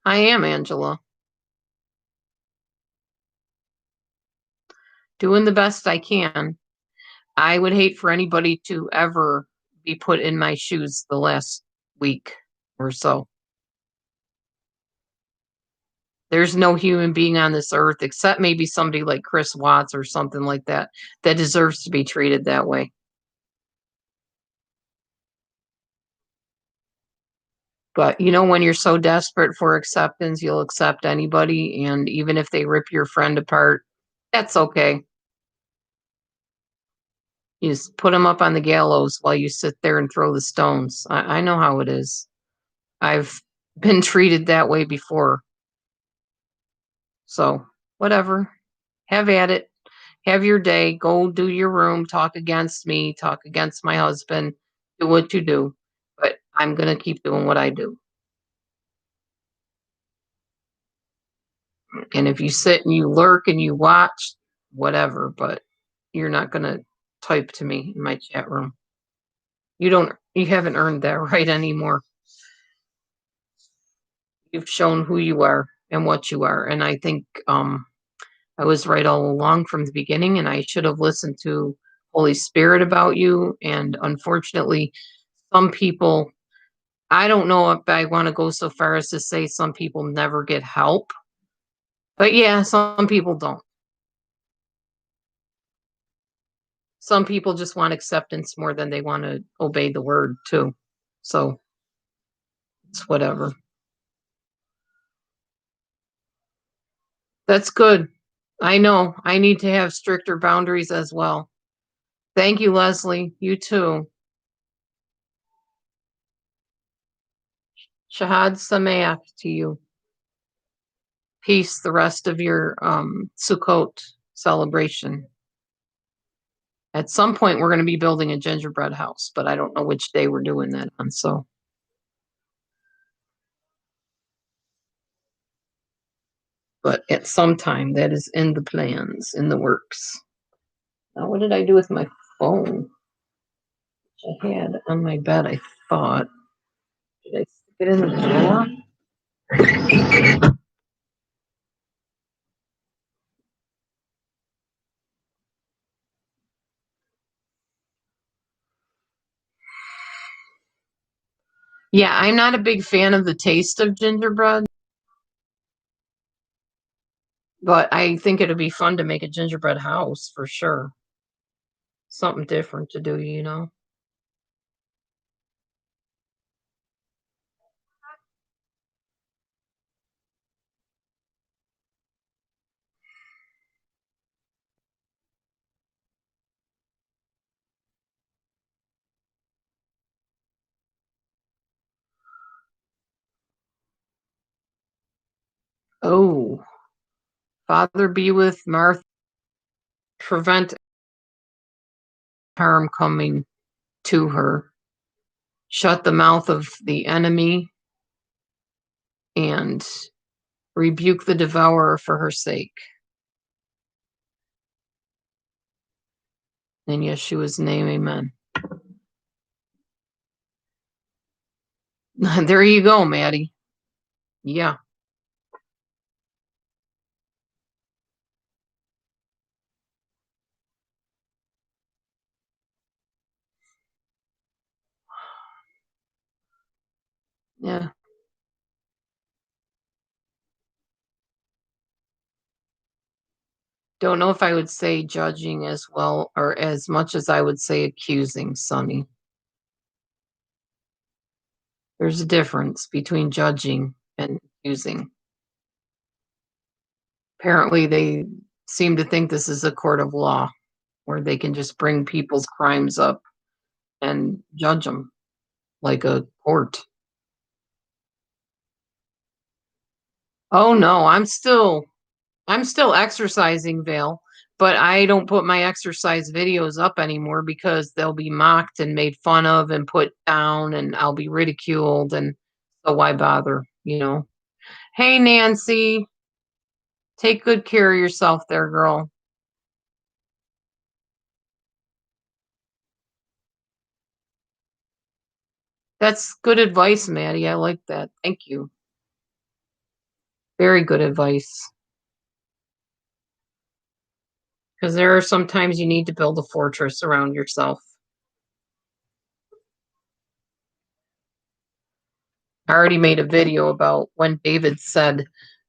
I am, Angela. Doing the best I can. I would hate for anybody to ever be put in my shoes the last week or so. There's no human being on this earth, except maybe somebody like Chris Watts or something like that, that deserves to be treated that way. But you know, when you're so desperate for acceptance, you'll accept anybody. And even if they rip your friend apart, that's okay. You just put them up on the gallows while you sit there and throw the stones. I know how it is. I've been treated that way before. So, whatever. Have at it. Have your day, go do your room, talk against me, talk against my husband, do what you do, but I'm gonna keep doing what I do. And if you sit and you lurk and you watch, whatever, but you're not gonna type to me in my chat room. You haven't earned that right anymore. You've shown who you are and what you are. And I think I was right all along from the beginning, and I should have listened to Holy Spirit about you. And unfortunately, some people, I don't know if I want to go so far as to say some people never get help, but yeah, some people don't. Some people just want acceptance more than they want to obey the word, too. So it's whatever. That's good. I know. I need to have stricter boundaries as well. Thank you, Leslie. You too. Shahad Sameach to you. Peace the rest of your Sukkot celebration. At some point, we're going to be building a gingerbread house, but I don't know which day we're doing that on. So, but at some time, that is in the plans, in the works. Now, what did I do with my phone? Which I had on my bed, I thought. Did I stick it in the drawer? Yeah, I'm not a big fan of the taste of gingerbread, but I think it'd be fun to make a gingerbread house for sure. Something different to do, you know? Oh, Father be with Martha, prevent harm coming to her, shut the mouth of the enemy, and rebuke the devourer for her sake. In Yeshua's name, amen. There you go, Maddie. Yeah. Yeah. Don't know if I would say judging as well or as much as I would say accusing, Sonny. There's a difference between judging and accusing. Apparently, they seem to think this is a court of law where they can just bring people's crimes up and judge them like a court. Oh no, I'm still exercising, Vale, but I don't put my exercise videos up anymore because they'll be mocked and made fun of and put down and I'll be ridiculed, and so why bother, you know? Hey Nancy, take good care of yourself there, girl. That's good advice, Maddie. I like that. Thank you. Very good advice. Because there are sometimes you need to build a fortress around yourself. I already made a video about when David said,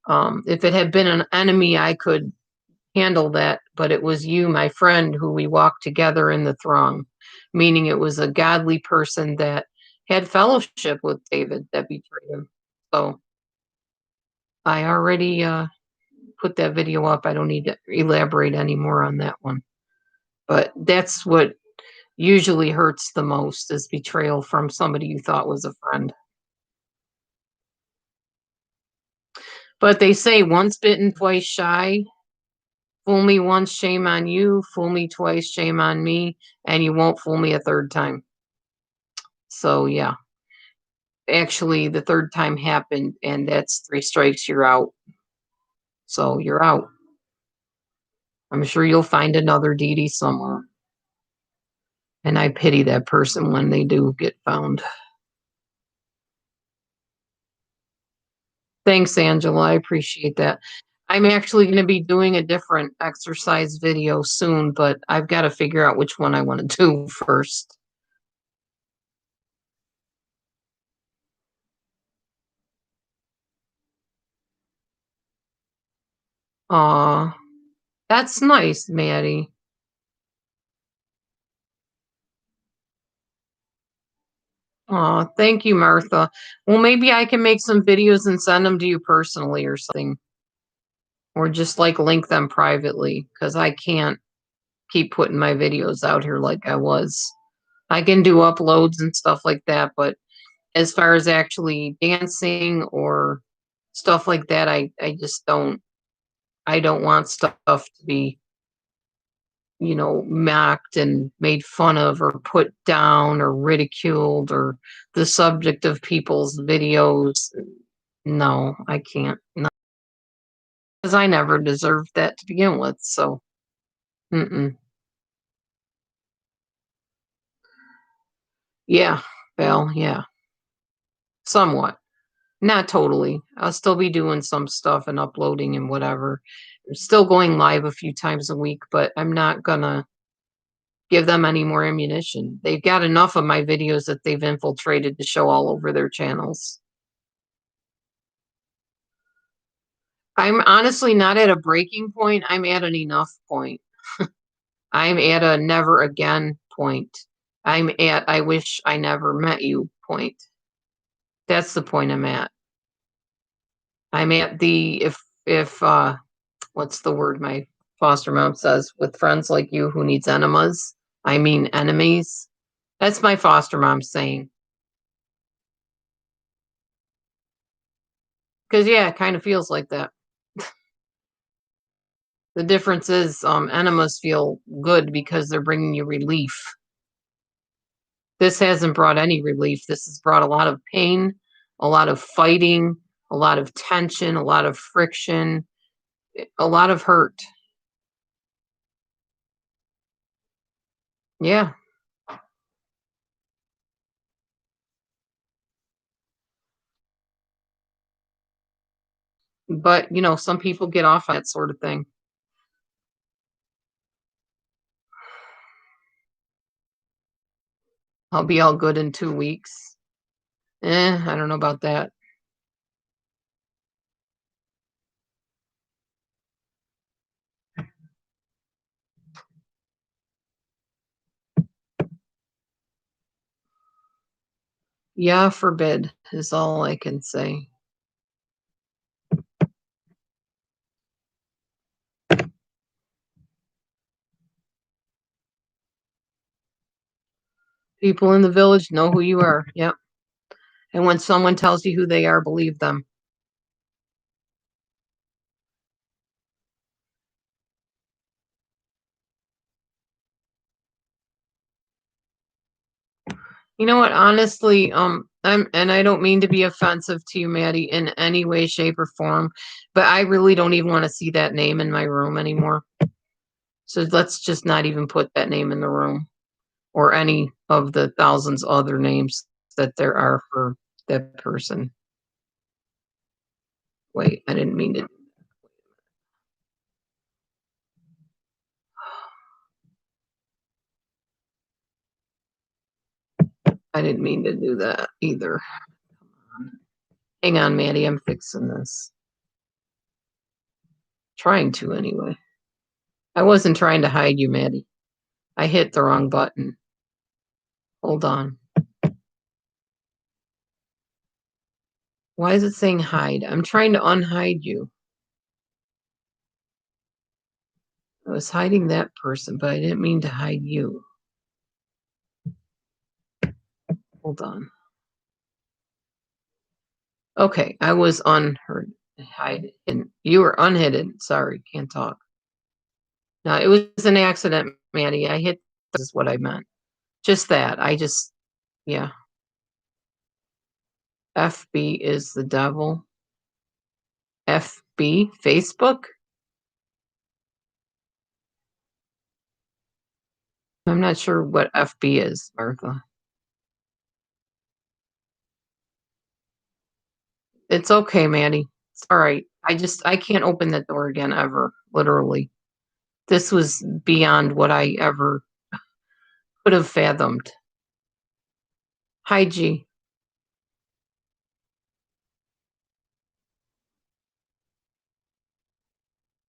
if it had been an enemy, I could handle that, but it was you, my friend, who we walked together in the throng, meaning it was a godly person that had fellowship with David that betrayed him. So I already put that video up. I don't need to elaborate anymore on that one. But that's what usually hurts the most is betrayal from somebody you thought was a friend. But they say once bitten, twice shy. Fool me once, shame on you. Fool me twice, shame on me. And you won't fool me a third time. So, yeah. Actually, the third time happened, and that's 3 strikes, you're out. So, you're out. I'm sure you'll find another Dee Dee somewhere. And I pity that person when they do get found. Thanks, Angela. I appreciate that. I'm actually going to be doing a different exercise video soon, but I've got to figure out which one I want to do first. Aw, that's nice, Maddie. Aw, thank you, Martha. Well, maybe I can make some videos and send them to you personally or something, or just like link them privately because I can't keep putting my videos out here like I was. I can do uploads and stuff like that, but as far as actually dancing or stuff like that, I just I don't want stuff to be, mocked and made fun of or put down or ridiculed or the subject of people's videos. No, I can't. No, because I never deserved that to begin with. So, mm-mm. Yeah, well, yeah, somewhat. Not totally. I'll still be doing some stuff and uploading and whatever. I'm still going live a few times a week, but I'm not gonna give them any more ammunition. They've got enough of my videos that they've infiltrated to show all over their channels. I'm honestly not at a breaking point. I'm at an enough point. I'm at a never again point. I'm at I wish I never met you point. That's the point I'm at. I'm at the if what's the word my foster mom says, with friends like you who needs enemas, I mean enemies. That's my foster mom saying. Because yeah, it kind of feels like that. The difference is enemas feel good because they're bringing you relief. This hasn't brought any relief. This has brought a lot of pain, a lot of fighting, a lot of tension, a lot of friction, a lot of hurt. Yeah. But, some people get off on that sort of thing. I'll be all good in 2 weeks. I don't know about that. Yeah, forbid is all I can say. People in the village know who you are. Yep. And when someone tells you who they are, believe them. You know what? Honestly, I don't mean to be offensive to you, Maddie, in any way, shape, or form, but I really don't even want to see that name in my room anymore. So let's just not even put that name in the room or any of the thousands other names that there are for that person. Wait, I didn't mean to. I didn't mean to do that either. Hang on, Maddie. I'm fixing this. Trying to anyway. I wasn't trying to hide you, Maddie. I hit the wrong button. Hold on. Why is it saying hide? I'm trying to unhide you. I was hiding that person, but I didn't mean to hide you. Hold on. Okay, I was unheard. Hide. And you were unhidden. Sorry, can't talk. No, it was an accident, Maddie. I hit is what I meant. Just that. Yeah. FB is the devil. FB, Facebook? I'm not sure what FB is, Martha. It's okay, Maddie. It's all right. I can't open that door again ever, literally. This was beyond what I ever could have fathomed. Hi, G.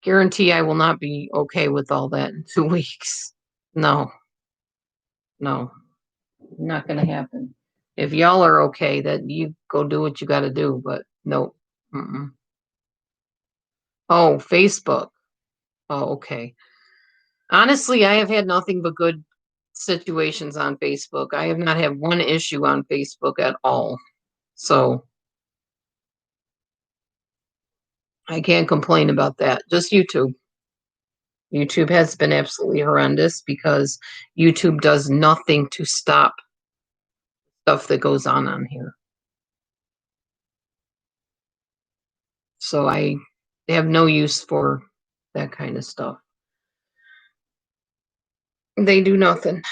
Guarantee I will not be okay with all that in 2 weeks. No, no, not going to happen. If y'all are okay, that you go do what you got to do, but no. Mm-mm. Oh, Facebook. Oh, okay. Honestly, I have had nothing but good situations on Facebook. I have not had one issue on Facebook at all. So I can't complain about that. Just YouTube. YouTube has been absolutely horrendous because YouTube does nothing to stop stuff that goes on here. So I have no use for that kind of stuff. They do nothing.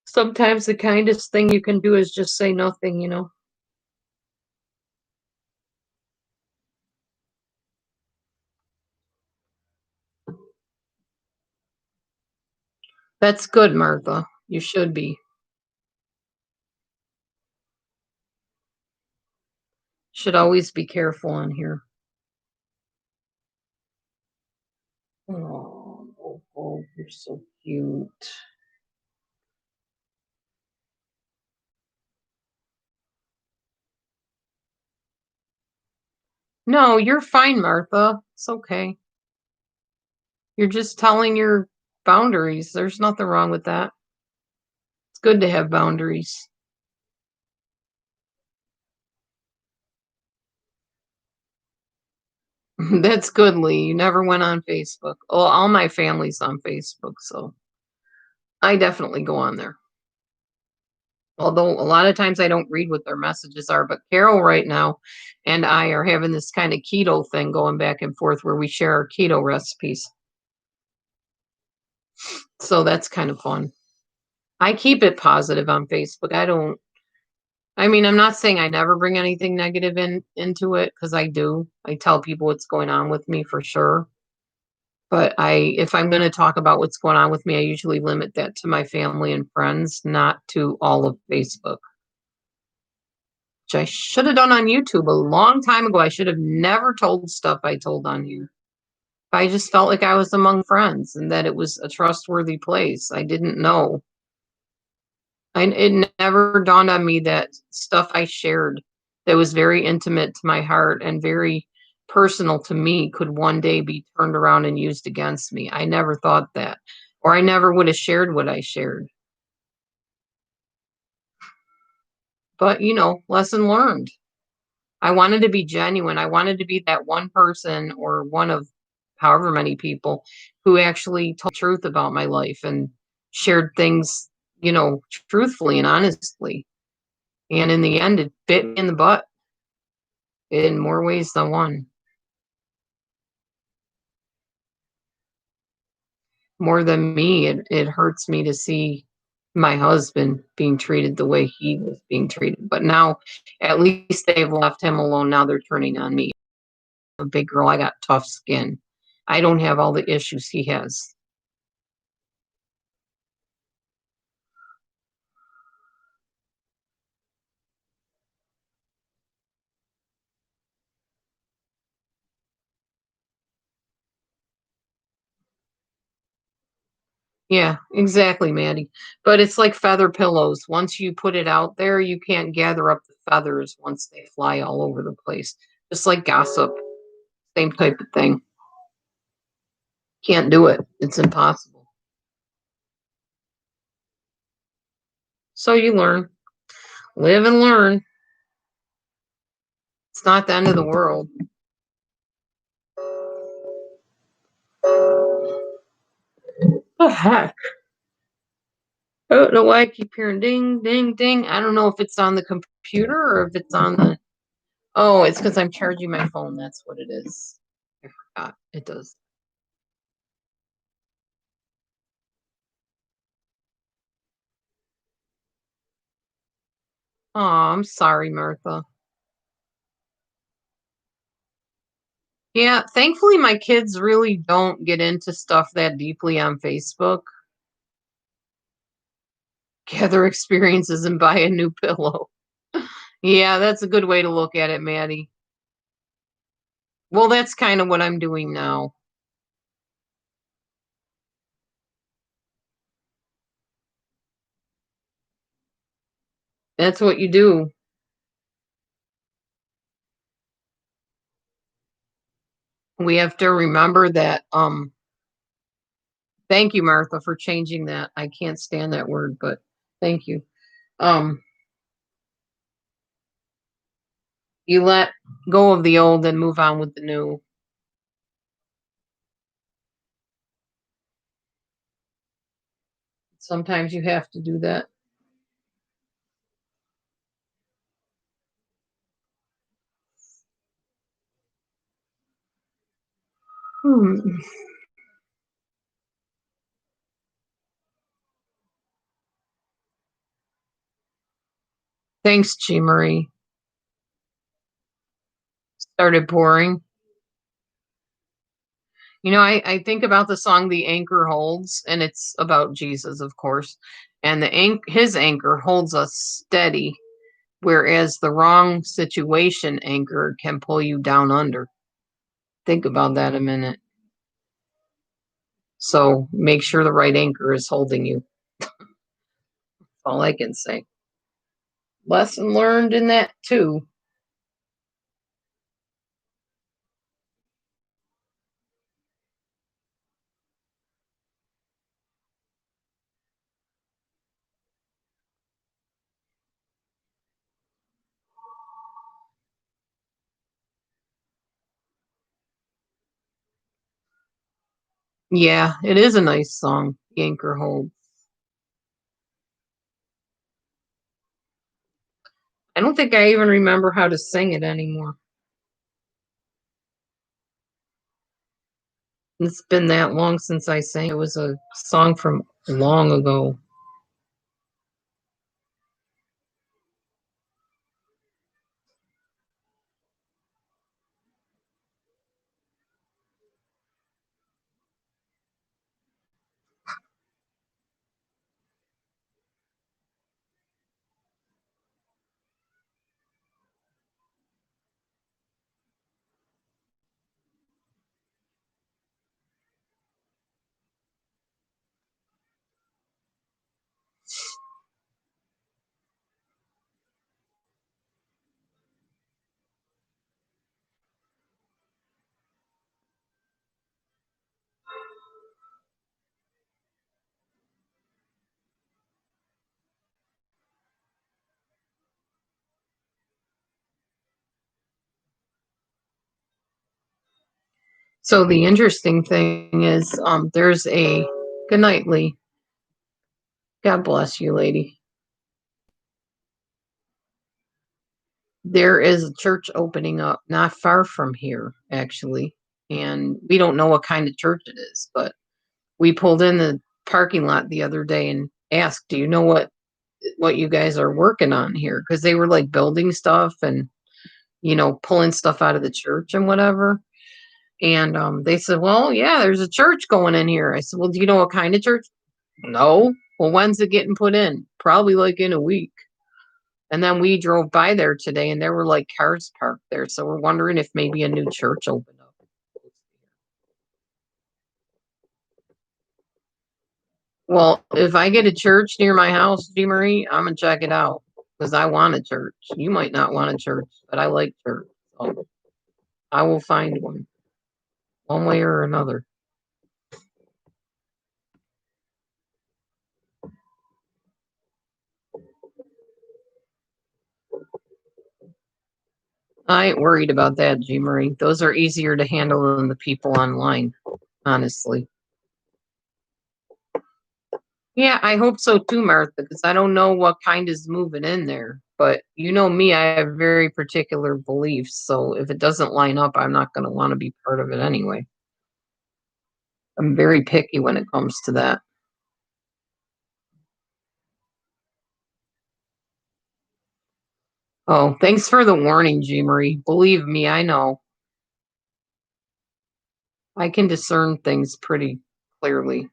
Sometimes the kindest thing you can do is just say nothing. That's good, Martha. You should be. Should always be careful on here. Oh, you're so cute. No, you're fine, Martha. It's okay. You're just telling your boundaries. There's nothing wrong with that. It's good to have boundaries. That's good, Lee. You never went on Facebook. Well, all my family's on Facebook, so I definitely go on there. Although a lot of times I don't read what their messages are, but Carol right now and I are having this kind of keto thing going back and forth where we share our keto recipes. So that's kind of fun. I keep it positive on Facebook. I mean, I'm not saying I never bring anything negative into it because I do. I tell people what's going on with me for sure. But if I'm going to talk about what's going on with me, I usually limit that to my family and friends, not to all of Facebook, which I should have done on YouTube a long time ago. I should have never told stuff I told on here. I just felt like I was among friends and that it was a trustworthy place. I didn't know. It never dawned on me that stuff I shared that was very intimate to my heart and very personal to me could one day be turned around and used against me. I never thought that, or I never would have shared what I shared. But, lesson learned. I wanted to be genuine. I wanted to be that one person or one of however many people who actually told the truth about my life and shared things, truthfully and honestly. And in the end, it bit me in the butt in more ways than one. More than me, it hurts me to see my husband being treated the way he was being treated. But now, at least they've left him alone. Now they're turning on me. I'm a big girl. I got tough skin. I don't have all the issues he has. Yeah, exactly, Maddie. But it's like feather pillows. Once you put it out there, you can't gather up the feathers once they fly all over the place. Just like gossip, same type of thing. Can't do it. It's impossible. So you learn. Live and learn. It's not the end of the world. The heck? I don't know why I keep hearing ding, ding, ding. I don't know if it's on the computer or if it's on the. Oh, it's because I'm charging my phone. That's what it is. I forgot. It does. Oh, I'm sorry, Martha. Yeah, thankfully, my kids really don't get into stuff that deeply on Facebook. Gather experiences and buy a new pillow. Yeah, that's a good way to look at it, Maddie. Well, that's kind of what I'm doing now. That's what you do. We have to remember that. Thank you, Martha, for changing that. I can't stand that word, but thank you. Um, you let go of the old and move on with the new. Sometimes you have to do that. Hmm. Thanks, Chi Marie. Started pouring. You know, I think about the song "The Anchor Holds," and it's about Jesus, of course. And his anchor holds us steady, whereas the wrong situation anchor can pull you down under. Think about that a minute. So make sure the right anchor is holding you. That's all I can say. Lesson learned in that too. Yeah, it is a nice song, The Anchor Holds. I don't think I even remember how to sing it anymore. It's been that long since I sang. It was a song from long ago. So the interesting thing is, there's a good night, Lee. God bless you, lady. There is a church opening up not far from here, actually. And we don't know what kind of church it is, but we pulled in the parking lot the other day and asked, "Do you know what you guys are working on here?" Because they were like building stuff and pulling stuff out of the church and whatever. And they said, "Well, yeah, there's a church going in here." I said, "Well, do you know what kind of church?" No. Well, when's it getting put in? Probably like in a week. And then we drove by there today and there were like cars parked there. So we're wondering if maybe a new church opened up. Well, if I get a church near my house, G Marie, I'm gonna check it out because I want a church. You might not want a church, but I like church. So I will find one way or another. I ain't worried about that, G. Marie. Those are easier to handle than the people online, honestly. Yeah, I hope so too, Martha, because I don't know what kind is moving in there. But you know me, I have very particular beliefs. So if it doesn't line up, I'm not going to want to be part of it anyway. I'm very picky when it comes to that. Oh, thanks for the warning, G. Marie. Believe me, I know. I can discern things pretty clearly.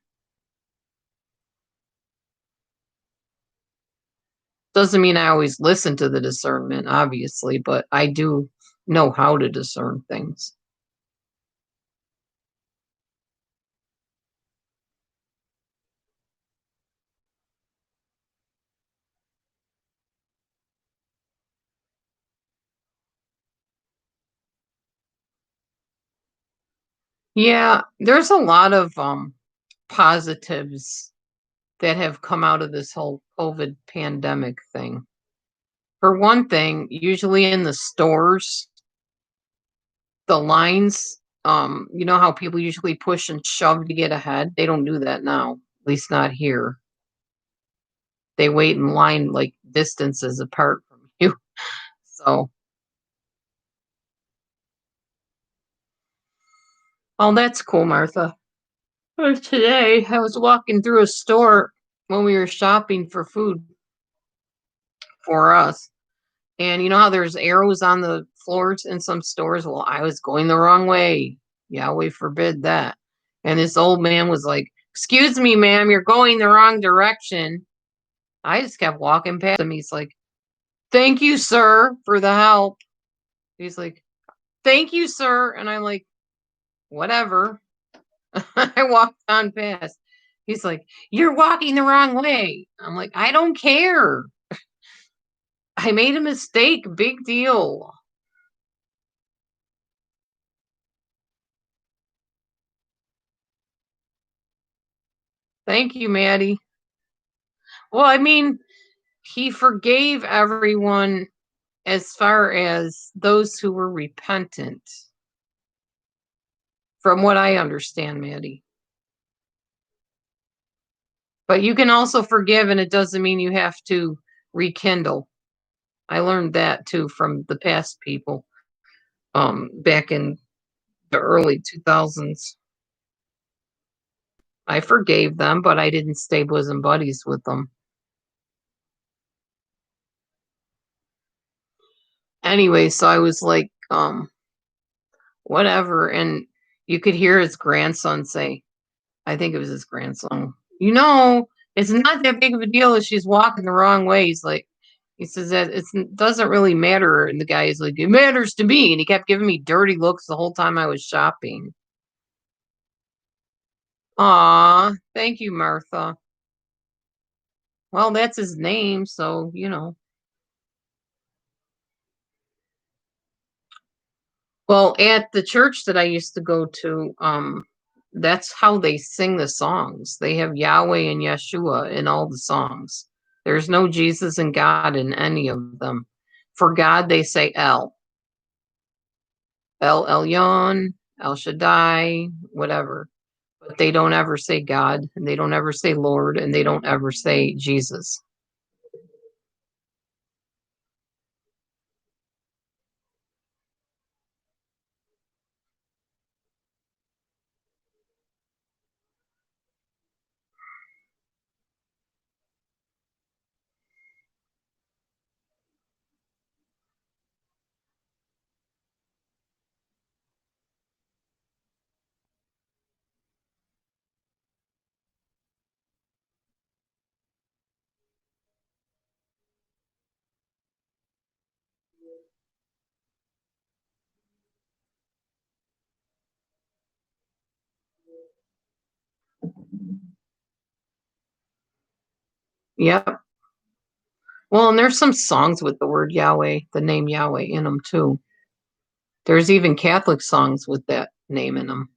Doesn't mean I always listen to the discernment, obviously, but I do know how to discern things. Yeah, there's a lot of positives that have come out of this whole COVID pandemic thing. For one thing, usually in the stores, the lines, you know how people usually push and shove to get ahead? They don't do that now, at least not here. They wait in line like distances apart from you. So, oh, that's cool, Martha. Today, I was walking through a store when we were shopping for food for us. And you know how there's arrows on the floors in some stores? Well, I was going the wrong way. Yahweh forbid that. And this old man was like, "Excuse me, ma'am, you're going the wrong direction." I just kept walking past him. He's like, "Thank you, sir, for the help." He's like, "Thank you, sir." And I'm like, "Whatever." I walked on past. He's like, "You're walking the wrong way." I'm like, "I don't care. I made a mistake. Big deal." Thank you, Maddie. Well, I mean, he forgave everyone as far as those who were repentant, from what I understand, Maddie. But you can also forgive, and it doesn't mean you have to rekindle. I learned that too from the past people back in the early 2000s. I forgave them, but I didn't stay bosom buddies with them. Anyway, so I was like, whatever. And you could hear his grandson say, I think it was his grandson, it's not that big of a deal if she's walking the wrong way. He's like, he says that it doesn't really matter. And the guy is like, it matters to me. And he kept giving me dirty looks the whole time I was shopping. Aw, thank you, Martha. Well, that's his name, so. Well, at the church that I used to go to, that's how they sing the songs. They have Yahweh and Yeshua in all the songs. There's no Jesus and God in any of them. For God, they say El Elyon, El Shaddai, whatever. But they don't ever say God, and they don't ever say Lord, and they don't ever say Jesus. Yep. Well, and there's some songs with the word Yahweh, the name Yahweh in them too. There's even Catholic songs with that name in them.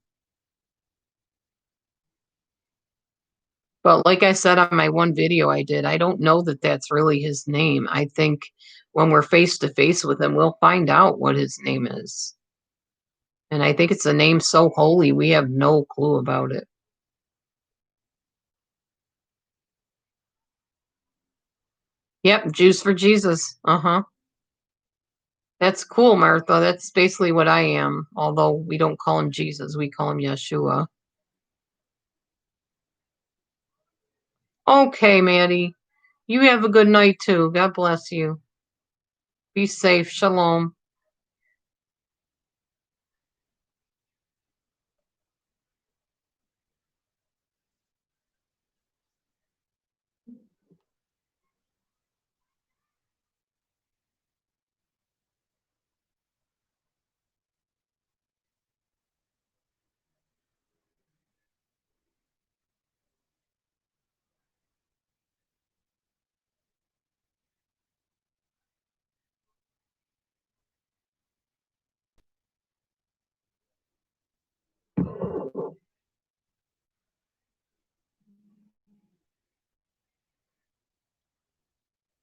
But like I said on my one video I did, I don't know that that's really his name. I think when we're face to face with him, we'll find out what his name is. And I think it's a name so holy, we have no clue about it. Yep, Jews for Jesus. Uh-huh. That's cool, Martha. That's basically what I am. Although we don't call him Jesus, we call him Yeshua. Okay, Maddie. You have a good night too. God bless you. Be safe. Shalom.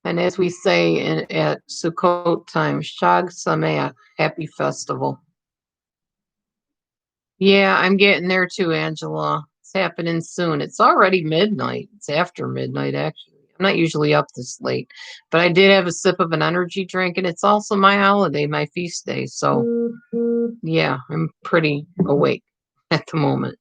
And as we say at Sukkot time, Shag Sameach, happy festival. Yeah, I'm getting there too, Angela. It's happening soon. It's already midnight. It's after midnight, actually. I'm not usually up this late, but I did have a sip of an energy drink, and it's also my holiday, my feast day. So, yeah, I'm pretty awake at the moment.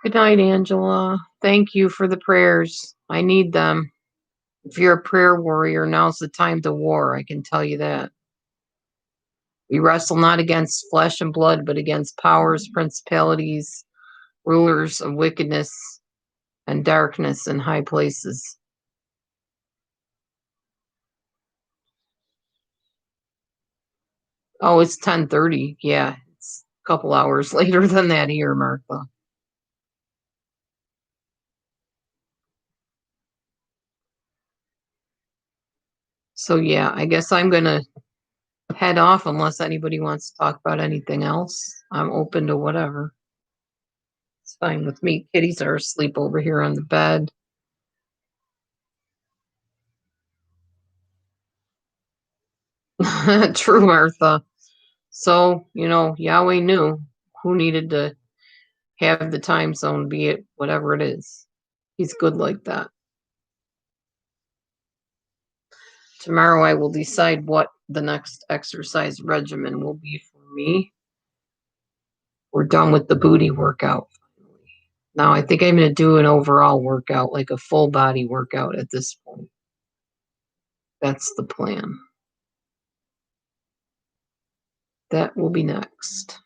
Good night, Angela. Thank you for the prayers. I need them. If you're a prayer warrior, now's the time to war. I can tell you that. We wrestle not against flesh and blood, but against powers, principalities, rulers of wickedness and darkness in high places. Oh, it's 10:30. Yeah, it's a couple hours later than that here, Martha. So yeah, I guess I'm gonna head off unless anybody wants to talk about anything else. I'm open to whatever. It's fine with me. Kitties are asleep over here on the bed. True, Martha. So, Yahweh knew who needed to have the time zone, be it whatever it is. He's good like that. Tomorrow I will decide what the next exercise regimen will be for me. We're done with the booty workout. Now I think I'm going to do an overall workout, like a full body workout at this point. That's the plan. That will be next.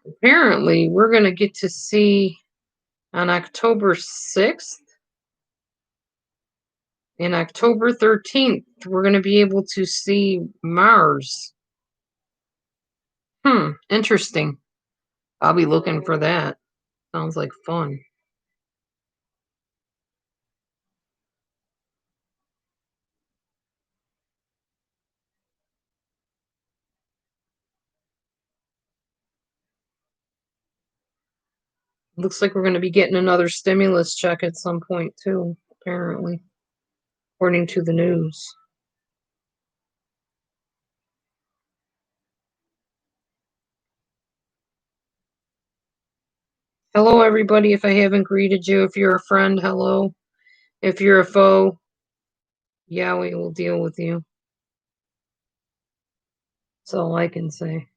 Apparently, we're going to get to see on October 6th and October 13th, we're going to be able to see Mars. Interesting. I'll be looking for that. Sounds like fun. Looks like we're going to be getting another stimulus check at some point, too, apparently, according to the news. Hello, everybody. If I haven't greeted you, if you're a friend, hello. If you're a foe, Yahweh will deal with you. That's all I can say.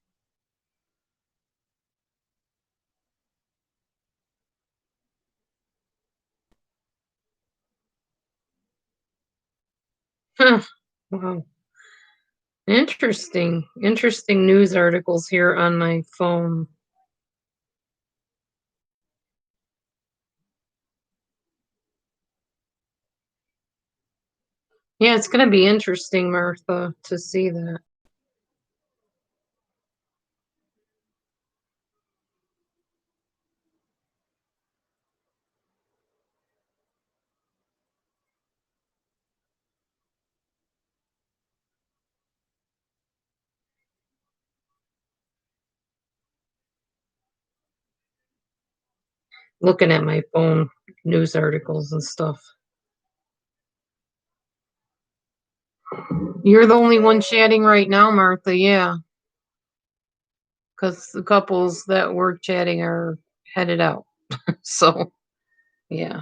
Huh. Wow. Interesting news articles here on my phone. Yeah, it's gonna be interesting, Martha, to see that. Looking at my phone, news articles and stuff. You're the only one chatting right now, Martha. Yeah, because the couples that were chatting are headed out. So, yeah.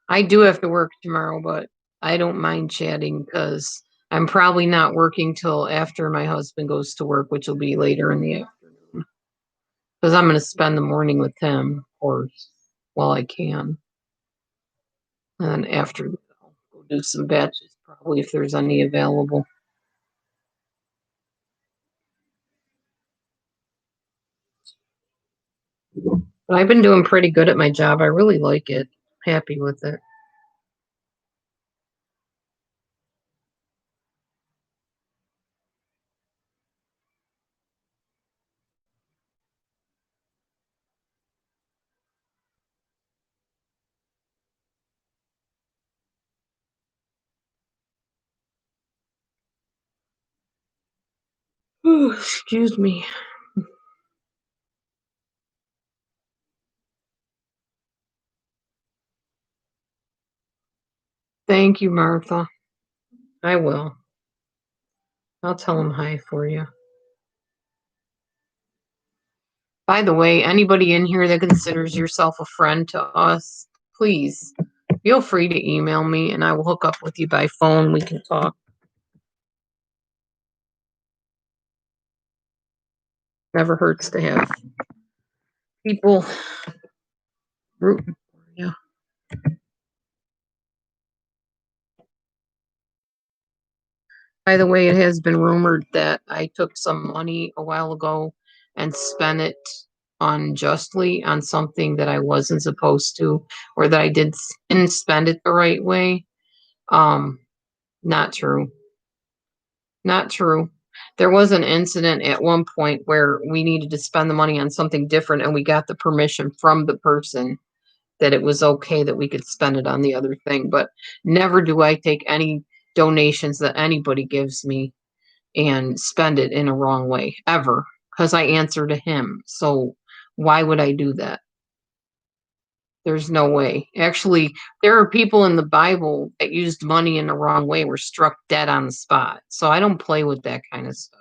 I do have to work tomorrow, but I don't mind chatting because I'm probably not working till after my husband goes to work, which will be later in the afternoon. Because I'm going to spend the morning with him, of course, while I can. And then after, I'll go do some batches, probably if there's any available. But I've been doing pretty good at my job. I really like it. Happy with it. Ooh, excuse me. Thank you, Martha. I will. I'll tell him hi for you. By the way, anybody in here that considers yourself a friend to us, please feel free to email me and I will hook up with you by phone. We can talk. Never hurts to have people rooting for you. By the way, it has been rumored that I took some money a while ago and spent it unjustly on something that I wasn't supposed to, or that I didn't spend it the right way. Um, Not true. Not true. There was an incident at one point where we needed to spend the money on something different, and we got the permission from the person that it was okay that we could spend it on the other thing. But never do I take any donations that anybody gives me and spend it in a wrong way, ever, because I answer to him. So why would I do that? There's no way. Actually, there are people in the Bible that used money in the wrong way, were struck dead on the spot. So I don't play with that kind of stuff.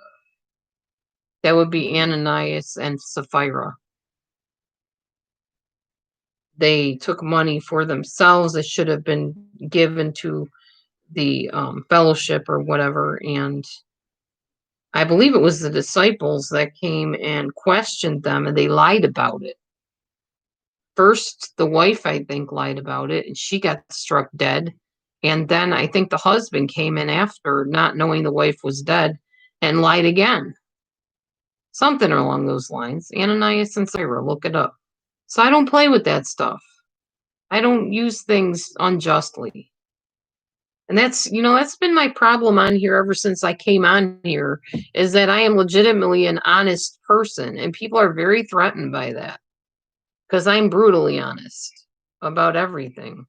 That would be Ananias and Sapphira. They took money for themselves that should have been given to the fellowship or whatever. And I believe it was the disciples that came and questioned them, and they lied about it. First, the wife, I think, lied about it, and she got struck dead. And then I think the husband came in after, not knowing the wife was dead, and lied again. Something along those lines. Ananias and Sapphira, look it up. So I don't play with that stuff. I don't use things unjustly. And that's been my problem on here ever since I came on here, is that I am legitimately an honest person, and people are very threatened by that because I'm brutally honest about everything.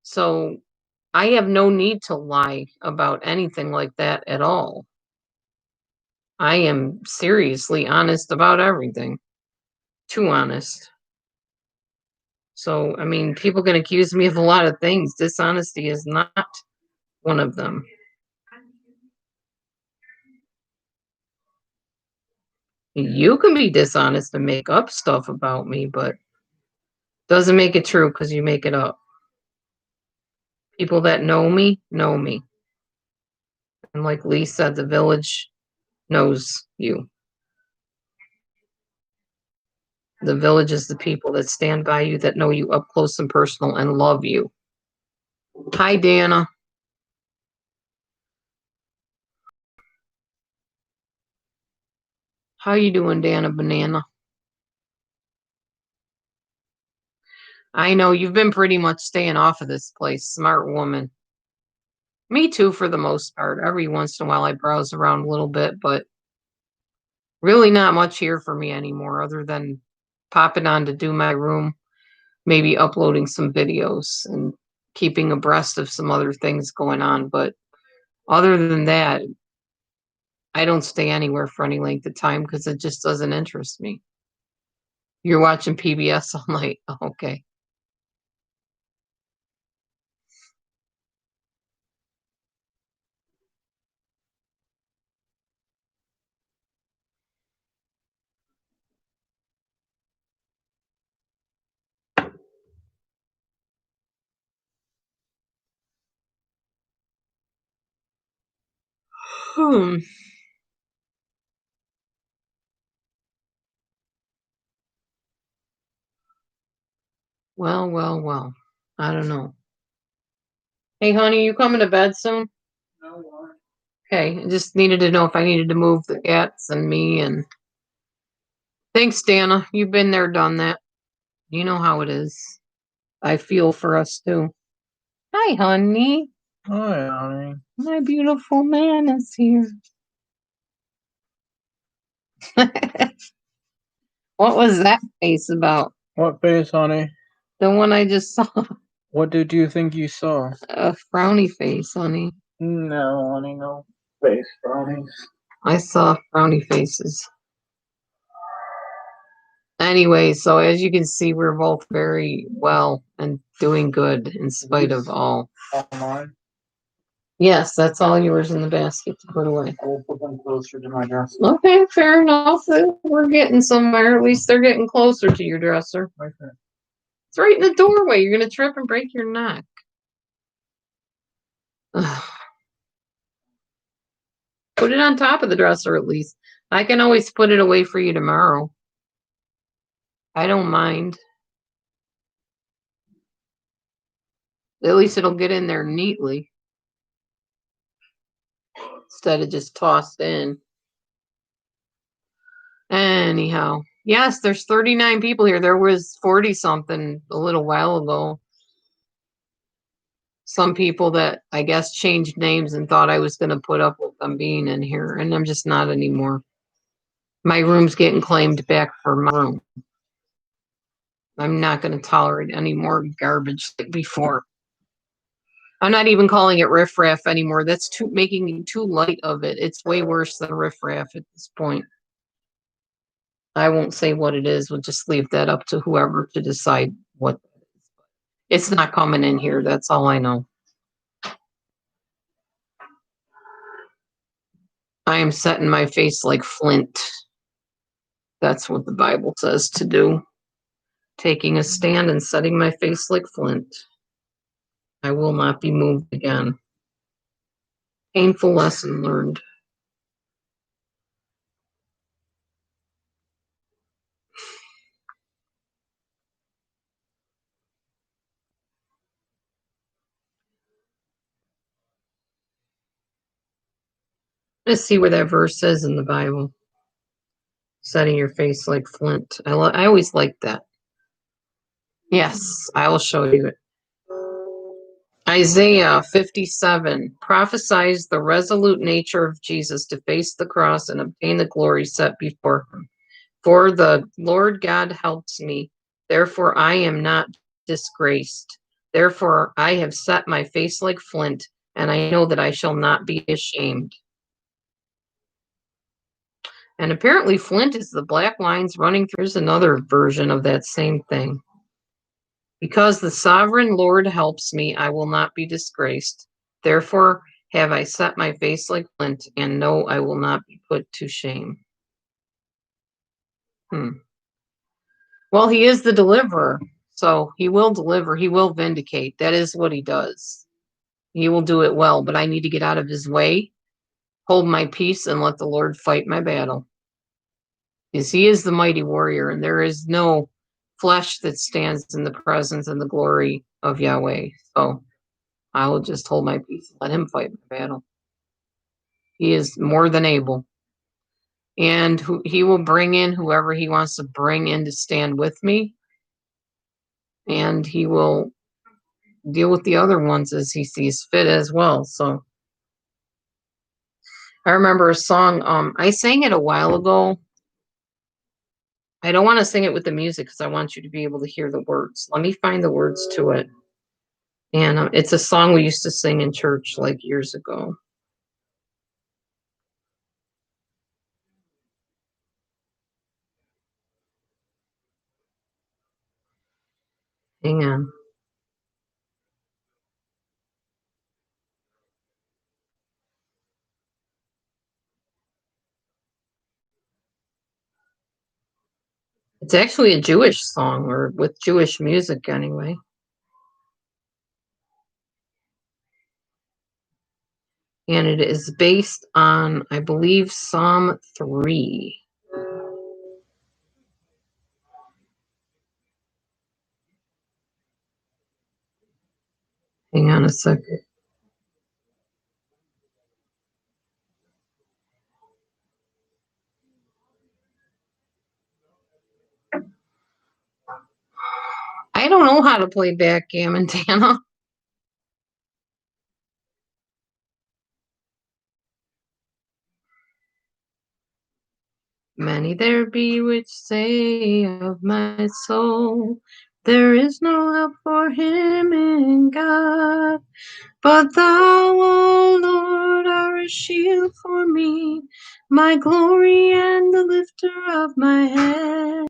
So I have no need to lie about anything like that at all. I am seriously honest about everything. Too honest. So, I mean, people can accuse me of a lot of things. Dishonesty is not one of them. You can be dishonest and make up stuff about me, but doesn't make it true because you make it up. People that know me know me. And like Lee said, the village knows you. The village is the people that stand by you, that know you up close and personal and love you. Hi, Dana. How you doing, Dana Banana? I know you've been pretty much staying off of this place. Smart woman. Me too, for the most part. Every once in a while I browse around a little bit, but really not much here for me anymore, other than popping on to do my room, maybe uploading some videos and keeping abreast of some other things going on. But other than that, I don't stay anywhere for any length of time because it just doesn't interest me. You're watching PBS all night. Oh, okay. Hmm. Well. I don't know. Hey, honey, you coming to bed soon? No. Okay, I just needed to know if I needed to move the cats and me. And thanks, Dana. You've been there, done that. You know how it is. I feel for us too. Hi, honey. Hi, honey. My beautiful man is here. What was that face about? What face, honey? The one I just saw. What did you think you saw? A frowny face, honey. No, honey, no face brownies. I saw frowny faces. Anyway, so as you can see, we're both very well and doing good in spite of all. All mine? Yes, that's all yours in the basket to put away. I will put them closer to my dresser. Okay, fair enough. We're getting somewhere. At least they're getting closer to your dresser. Right there. It's right in the doorway. You're going to trip and break your neck. Ugh. Put it on top of the dresser at least. I can always put it away for you tomorrow. I don't mind. At least it'll get in there neatly instead of just tossed in. Anyhow, yes, there's 39 people here. There was 40 something a little while ago. Some people that I guess changed names and thought I was going to put up with them being in here, and I'm just not anymore. My room's getting claimed back for my room. I'm not going to tolerate any more garbage like before. I'm not even calling it riffraff anymore. That's making too light of it. It's way worse than riffraff at this point. I won't say what it is. We'll just leave that up to whoever to decide what it is. It's not coming in here. That's all I know. I am setting my face like flint. That's what the Bible says to do. Taking a stand and setting my face like flint. I will not be moved again. Painful lesson learned. Let's see where that verse says in the Bible. Setting your face like flint. I always liked that. Yes, I will show you it. Isaiah 57 prophesies the resolute nature of Jesus to face the cross and obtain the glory set before him. For the Lord God helps me, therefore I am not disgraced. Therefore I have set my face like flint, and I know that I shall not be ashamed. And apparently flint is the black lines running through. There's another version of that same thing. Because the sovereign Lord helps me, I will not be disgraced. Therefore have I set my face like flint, and know I will not be put to shame. Well, he is the deliverer, so he will deliver. He will vindicate. That is what he does. He will do it well, but I need to get out of his way, hold my peace, and let the Lord fight my battle. Because he is the mighty warrior, and there is no flesh that stands in the presence and the glory of Yahweh. So I will just hold my peace and let him fight my battle. He is more than able. And he will bring in whoever he wants to bring in to stand with me. And he will deal with the other ones as he sees fit as well. So I remember a song, I sang it a while ago. I don't want to sing it with the music because I want you to be able to hear the words. Let me find the words to it. And it's a song we used to sing in church like years ago. Hang on. It's actually a Jewish song, or with Jewish music anyway. And it is based on, I believe, Psalm 3. Hang on a second. I don't know how to play backgammon, Dana. Many there be which say of my soul, there is no help for him in God. But thou, O Lord, art a shield for me, my glory and the lifter of my head.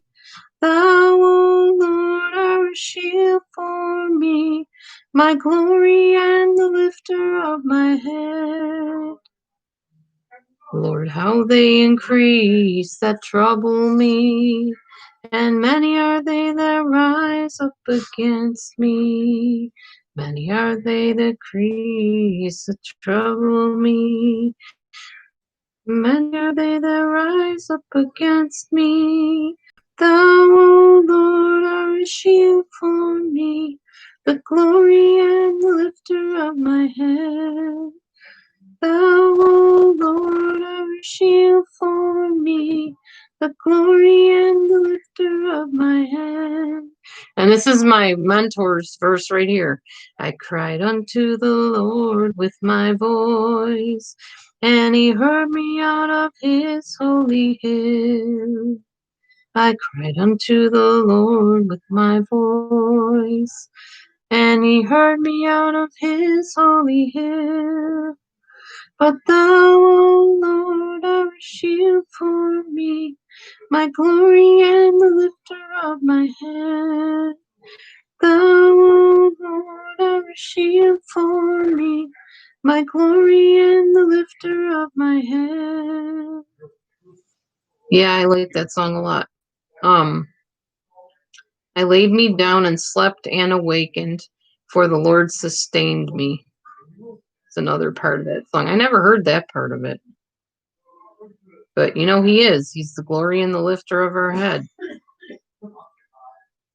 Thou, O Lord, art a shield for me, my glory and the lifter of my head. Lord, how they increase that trouble me, and many are they that rise up against me. Many are they that increase that trouble me. Many are they that rise up against me. Thou, O Lord, art a shield for me, the glory and the lifter of my head. Thou, O Lord, art a shield for me, the glory and the lifter of my head. And this is my mentor's verse right here. I cried unto the Lord with my voice, and he heard me out of his holy hill. I cried unto the Lord with my voice, and he heard me out of his holy hill. But thou, O Lord, art a shield for me, my glory and the lifter of my head. Thou, O Lord, art a shield for me, my glory and the lifter of my head. Yeah, I like that song a lot. I laid me down and slept and awakened, for the Lord sustained me. It's another part of that song. I never heard that part of it. But you know, he is. He's the glory and the lifter of our head.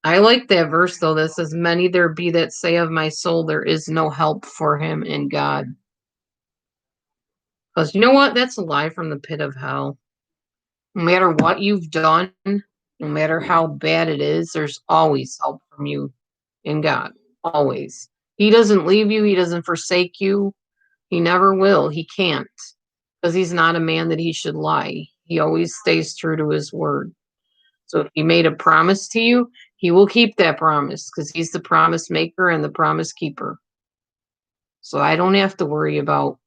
I like that verse, though, that says, many there be that say of my soul, there is no help for him in God. Because you know what? That's a lie from the pit of hell. No matter what you've done, no matter how bad it is, there's always help from you in God. Always. He doesn't leave you. He doesn't forsake you. He never will. He can't. Because he's not a man that he should lie. He always stays true to his word. So if he made a promise to you, he will keep that promise because he's the promise maker and the promise keeper. So I don't have to worry about,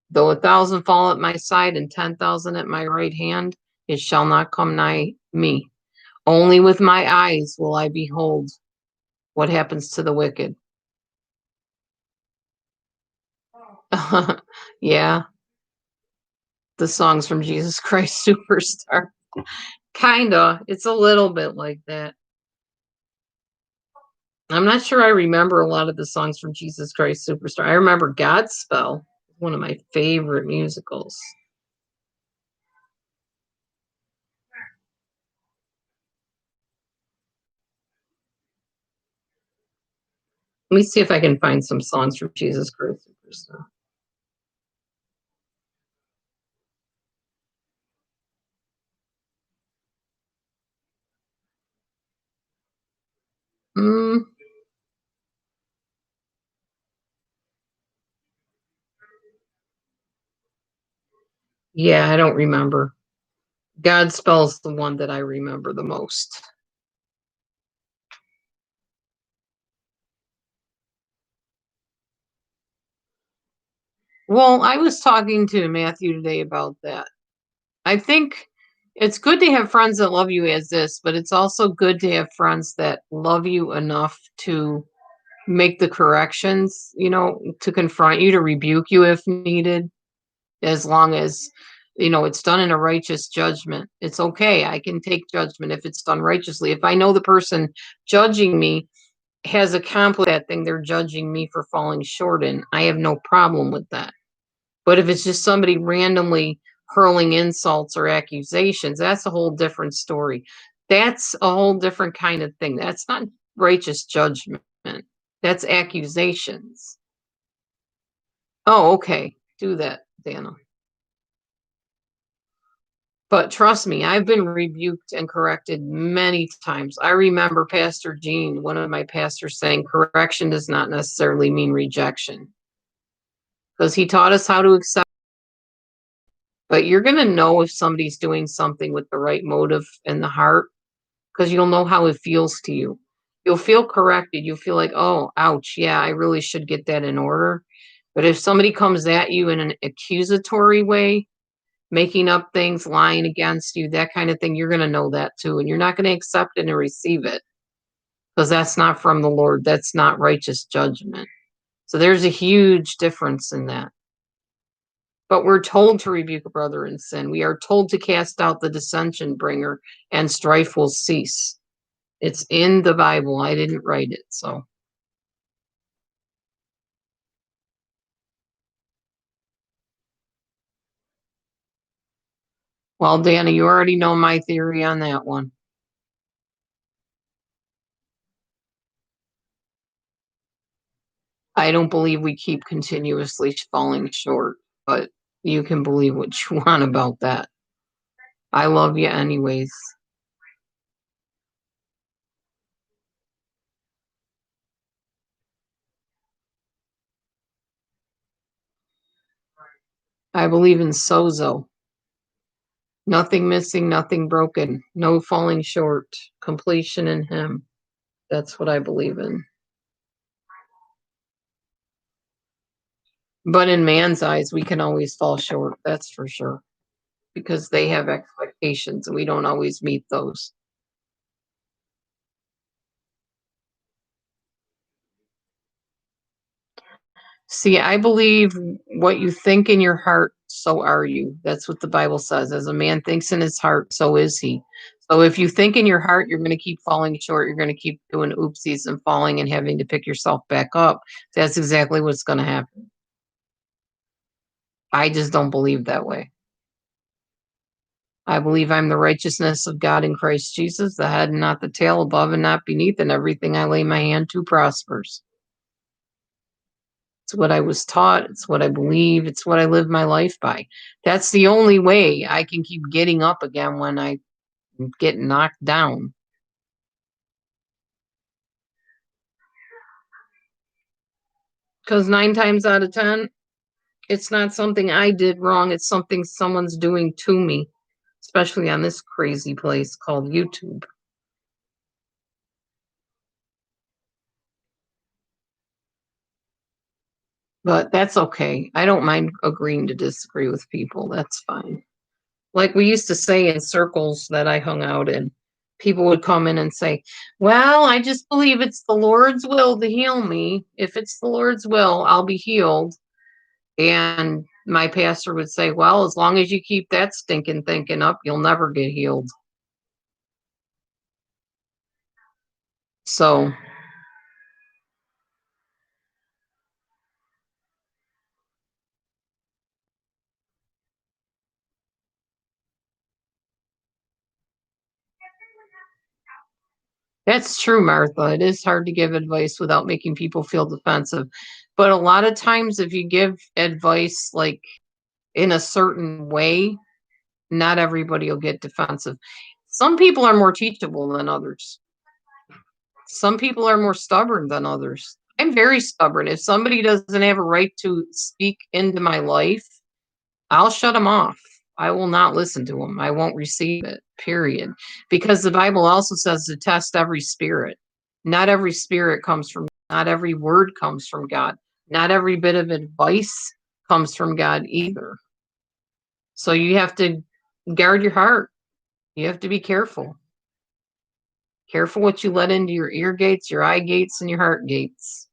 though 1,000 fall at my side and 10,000 at my right hand, it shall not come nigh me. Only with my eyes will I behold what happens to the wicked. Yeah, the songs from Jesus Christ Superstar. Kinda. It's a little bit like that. I'm not sure I remember a lot of the songs from Jesus Christ Superstar. I remember Godspell, one of my favorite musicals. Let me see if I can find some songs for Jesus Christ Superstar. Mm, yeah, I don't remember. Godspell's the one that I remember the most. Well, I was talking to Matthew today about that. I think it's good to have friends that love you as this, but it's also good to have friends that love you enough to make the corrections, to confront you, to rebuke you if needed, as long as, it's done in a righteous judgment. It's okay. I can take judgment if it's done righteously. If I know the person judging me has accomplished that thing they're judging me for falling short in, I have no problem with that. But if it's just somebody randomly hurling insults or accusations, that's a whole different story. That's a whole different kind of thing. That's not righteous judgment. That's accusations. Oh, okay. Do that, Dana. But trust me, I've been rebuked and corrected many times. I remember Pastor Gene, one of my pastors, saying correction does not necessarily mean rejection, because he taught us how to accept. But you're going to know if somebody's doing something with the right motive in the heart, because you'll know how it feels to you. You'll feel corrected. You'll feel like, oh, ouch, yeah, I really should get that in order. But if somebody comes at you in an accusatory way, making up things, lying against you, that kind of thing, you're going to know that too. And you're not going to accept it and receive it, because that's not from the Lord. That's not righteous judgment. So there's a huge difference in that. But we're told to rebuke a brother in sin. We are told to cast out the dissension bringer, and strife will cease. It's in the Bible. I didn't write it. So, well, Dana, you already know my theory on that one. I don't believe we keep continuously falling short, but you can believe what you want about that. I love you anyways. I believe in sozo. Nothing missing, nothing broken, no falling short, completion in Him. That's what I believe in. But in man's eyes, we can always fall short. That's for sure. Because they have expectations and we don't always meet those. See, I believe what you think in your heart, so are you. That's what the Bible says. As a man thinks in his heart, so is he. So if you think in your heart you're going to keep falling short, you're going to keep doing oopsies and falling and having to pick yourself back up. That's exactly what's going to happen. I just don't believe that way. I believe I'm the righteousness of God in Christ Jesus, the head and not the tail, above and not beneath, and everything I lay my hand to prospers. It's what I was taught. It's what I believe. It's what I live my life by. That's the only way I can keep getting up again when I get knocked down. Because 9 times out of 10, it's not something I did wrong. It's something someone's doing to me, especially on this crazy place called YouTube. But that's okay. I don't mind agreeing to disagree with people. That's fine. Like we used to say in circles that I hung out in, people would come in and say, well, I just believe it's the Lord's will to heal me. If it's the Lord's will, I'll be healed. And my pastor would say, well, as long as you keep that stinking thinking up, you'll never get healed. So That's true, Martha. It is hard to give advice without making people feel defensive. But a lot of times, if you give advice like in a certain way, not everybody will get defensive. Some people are more teachable than others. Some people are more stubborn than others. I'm very stubborn. If somebody doesn't have a right to speak into my life, I'll shut them off. I will not listen to them. I won't receive it, period. Because the Bible also says to test every spirit. Not every spirit comes from, not every word comes from God. Not every bit of advice comes from God either. So you have to guard your heart. You have to be careful. Careful what you let into your ear gates, your eye gates, and your heart gates.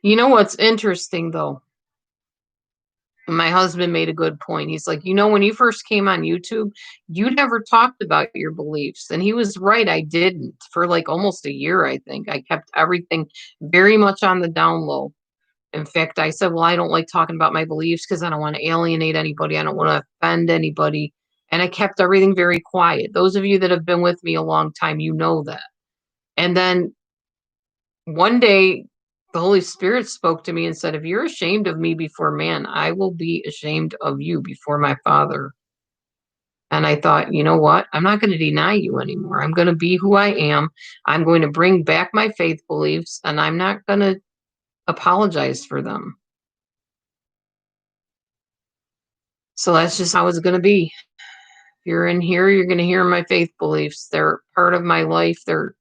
You know what's interesting though? My husband made a good point. He's like, when you first came on YouTube, you never talked about your beliefs. And he was right. I didn't for like almost a year, I think. I kept everything very much on the down low. In fact, I said, well, I don't like talking about my beliefs because I don't want to alienate anybody. I don't want to offend anybody. And I kept everything very quiet. Those of you that have been with me a long time, you know that. And then one day, the Holy Spirit spoke to me and said, if you're ashamed of me before man, I will be ashamed of you before my Father. And I thought, you know what? I'm not going to deny you anymore. I'm going to be who I am. I'm going to bring back my faith beliefs, and I'm not going to apologize for them. So that's just how it's going to be. If you're in here, you're going to hear my faith beliefs. They're part of my life. They're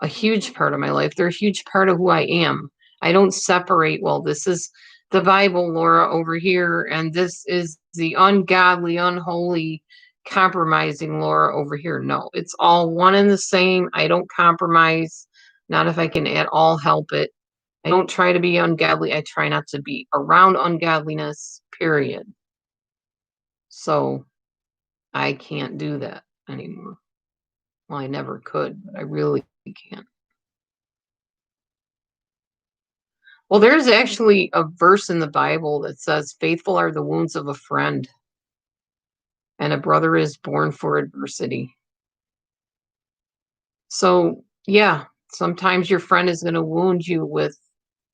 a huge part of my life. They're a huge part of who I am. I don't separate, well, this is the Bible, Laura, over here, and this is the ungodly, unholy, compromising Laura over here. No, it's all one and the same. I don't compromise, not if I can at all help it. I don't try to be ungodly. I try not to be around ungodliness, period. So I can't do that anymore. Well, I never could, but I really can't. Well, there's actually a verse in the Bible that says, faithful are the wounds of a friend, and a brother is born for adversity. So, yeah, sometimes your friend is going to wound you with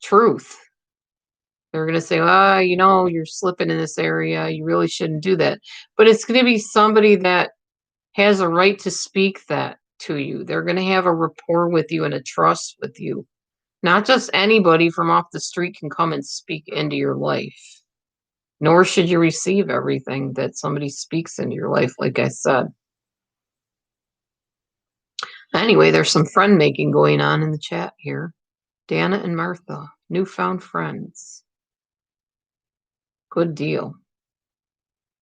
truth. They're going to say, you're slipping in this area. You really shouldn't do that. But it's going to be somebody that has a right to speak that to you. They're going to have a rapport with you and a trust with you. Not just anybody from off the street can come and speak into your life. Nor should you receive everything that somebody speaks into your life, like I said. Anyway, there's some friend making going on in the chat here. Dana and Martha, newfound friends. Good deal.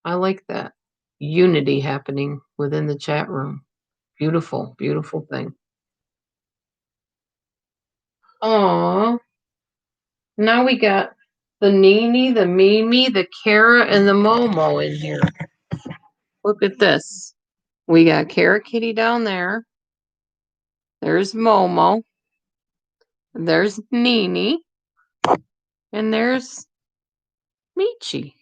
I like that. Unity happening within the chat room. Beautiful, beautiful thing. Aw. Now we got the Nini, the Mimi, the Kara, and the Momo in here. Look at this. We got Kara Kitty down there. There's Momo. There's Nini. And there's Michi.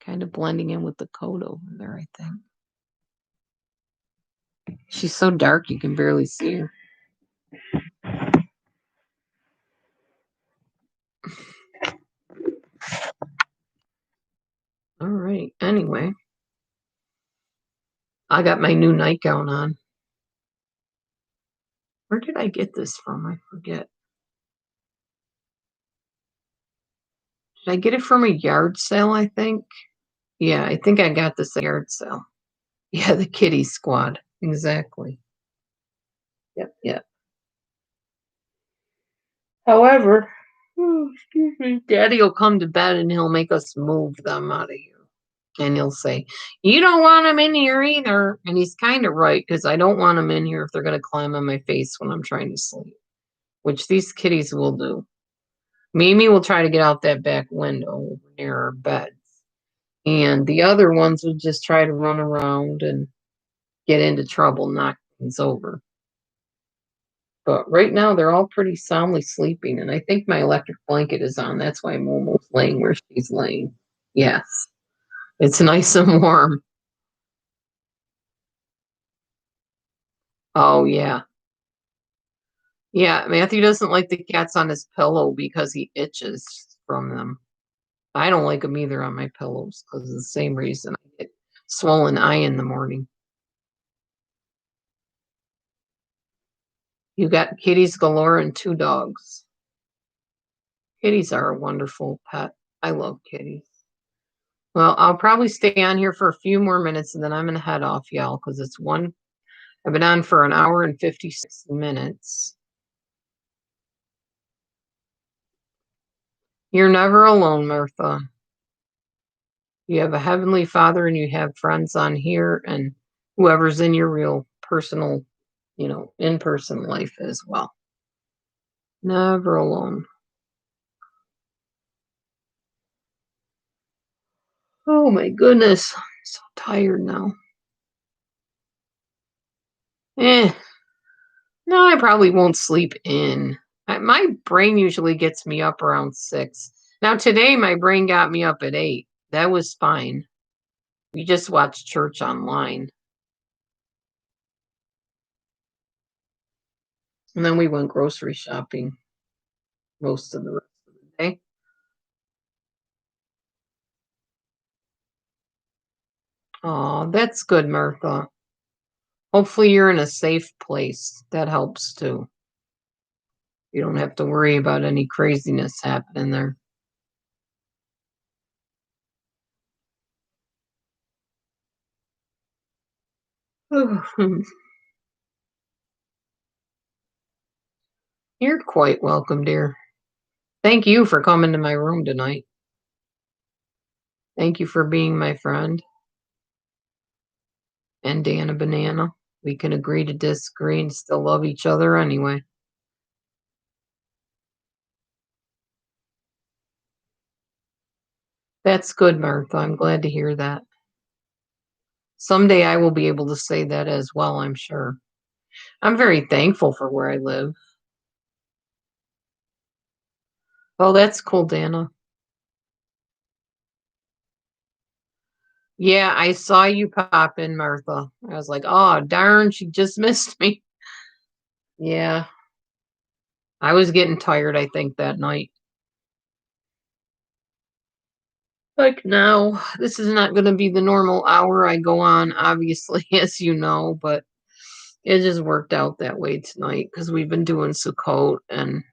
Kind of blending in with the coat over there, I think. She's so dark you can barely see her. All right. Anyway, I got my new nightgown on. Where did I get this from? I forget. Did I get it from a yard sale, I think? Yeah, I think I got this at a yard sale. Yeah, the kitty squad. Exactly. Yep. However, excuse me, Daddy will come to bed and he'll make us move them out of here. And he'll say, you don't want them in here either. And he's kind of right, because I don't want them in here if they're going to climb on my face when I'm trying to sleep, which these kitties will do. Mimi will try to get out that back window near our beds. And the other ones will just try to run around and get into trouble, knock things over. But right now, they're all pretty soundly sleeping. And I think my electric blanket is on. That's why Momo's laying where she's laying. Yes. It's nice and warm. Oh, yeah. Yeah, Matthew doesn't like the cats on his pillow because he itches from them. I don't like them either on my pillows because of the same reason. I get swollen eye in the morning. You got kitties galore and 2 dogs. Kitties are a wonderful pet. I love kitties. Well, I'll probably stay on here for a few more minutes and then I'm gonna head off, y'all, because it's one. I've been on for an hour and 56 minutes. You're never alone, Martha. You have a heavenly Father and you have friends on here and whoever's in your real personal, in-person life as well. Never alone. Oh my goodness. I'm so tired now. Eh. No, I probably won't sleep in. My brain usually gets me up around 6. Now today my brain got me up at 8. That was fine. We just watched church online. And then we went grocery shopping most of the rest of the day. Oh, that's good, Martha. Hopefully you're in a safe place. That helps too. You don't have to worry about any craziness happening there. You're quite welcome, dear. Thank you for coming to my room tonight. Thank you for being my friend. And Dana Banana. We can agree to disagree and still love each other anyway. That's good, Martha. I'm glad to hear that. Someday I will be able to say that as well, I'm sure. I'm very thankful for where I live. Oh, that's cool, Dana. Yeah, I saw you pop in, Martha. I was like, oh, darn, she just missed me. Yeah, I was getting tired, I think, that night. Like, now, this is not going to be the normal hour I go on, obviously, as you know, but it just worked out that way tonight because we've been doing Sukkot and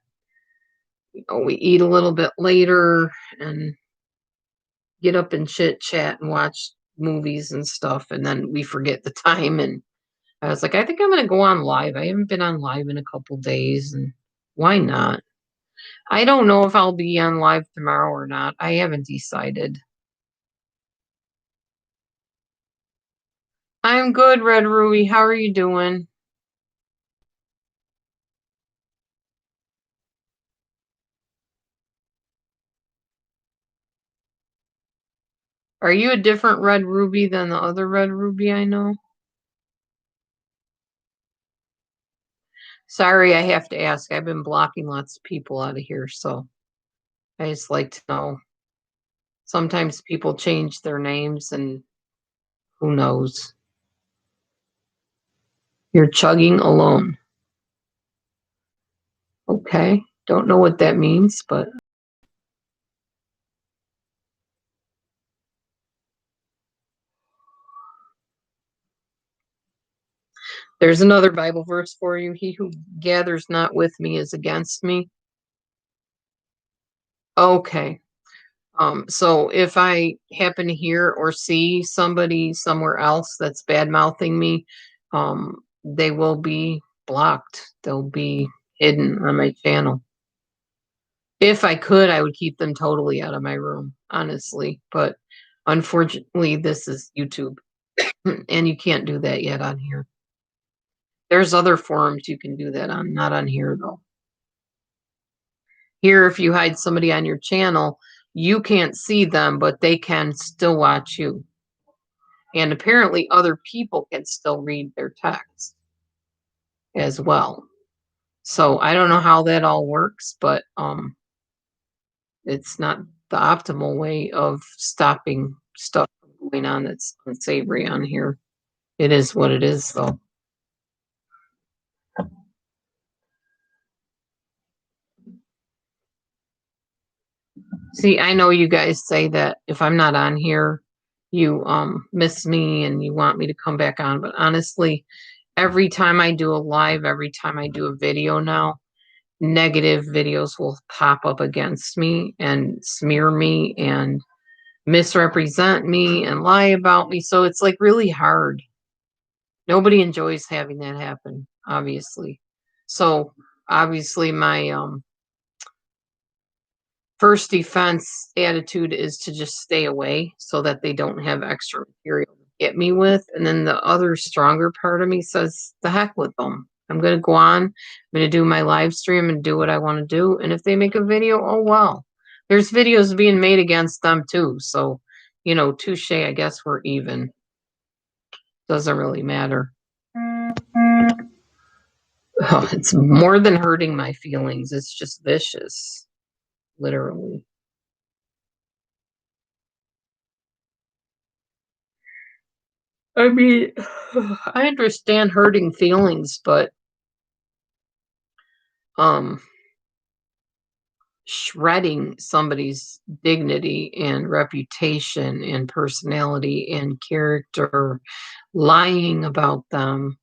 we eat a little bit later and get up and chit chat and watch movies and stuff, and then we forget the time. And I was like, I think I'm going to go on live. I haven't been on live in a couple days, and why not? I don't know if I'll be on live tomorrow or not. I haven't decided. I'm good, Red Ruby. How are you doing? Are you a different Red Ruby than the other Red Ruby I know? Sorry, I have to ask. I've been blocking lots of people out of here, so I just like to know. Sometimes people change their names and who knows? You're chugging alone. Okay. Don't know what that means, but there's another Bible verse for you. He who gathers not with me is against me. Okay. So if I happen to hear or see somebody somewhere else that's bad mouthing me, they will be blocked. They'll be hidden on my channel. If I could, I would keep them totally out of my room, honestly. But unfortunately, this is YouTube, and you can't do that yet on here. There's other forums you can do that on, not on here though. Here, if you hide somebody on your channel, you can't see them, but they can still watch you. And apparently other people can still read their text as well. So I don't know how that all works, but it's not the optimal way of stopping stuff from going on that's unsavory on here. It is what it is though. See, I know you guys say that if I'm not on here, you miss me and you want me to come back on, but honestly, every time I do a live, every time I do a video now, negative videos will pop up against me and smear me and misrepresent me and lie about me. So it's like really hard. Nobody enjoys having that happen, obviously. So obviously my first defense attitude is to just stay away so that they don't have extra material to get me with. And then the other stronger part of me says, the heck with them. I'm going to go on. I'm going to do my live stream and do what I want to do. And if they make a video, oh, well. There's videos being made against them too. So, touche, I guess we're even. Doesn't really matter. Oh, it's more than hurting my feelings. It's just vicious, literally. I mean, I understand hurting feelings, but um shredding somebody's dignity and reputation and personality and character, lying about them,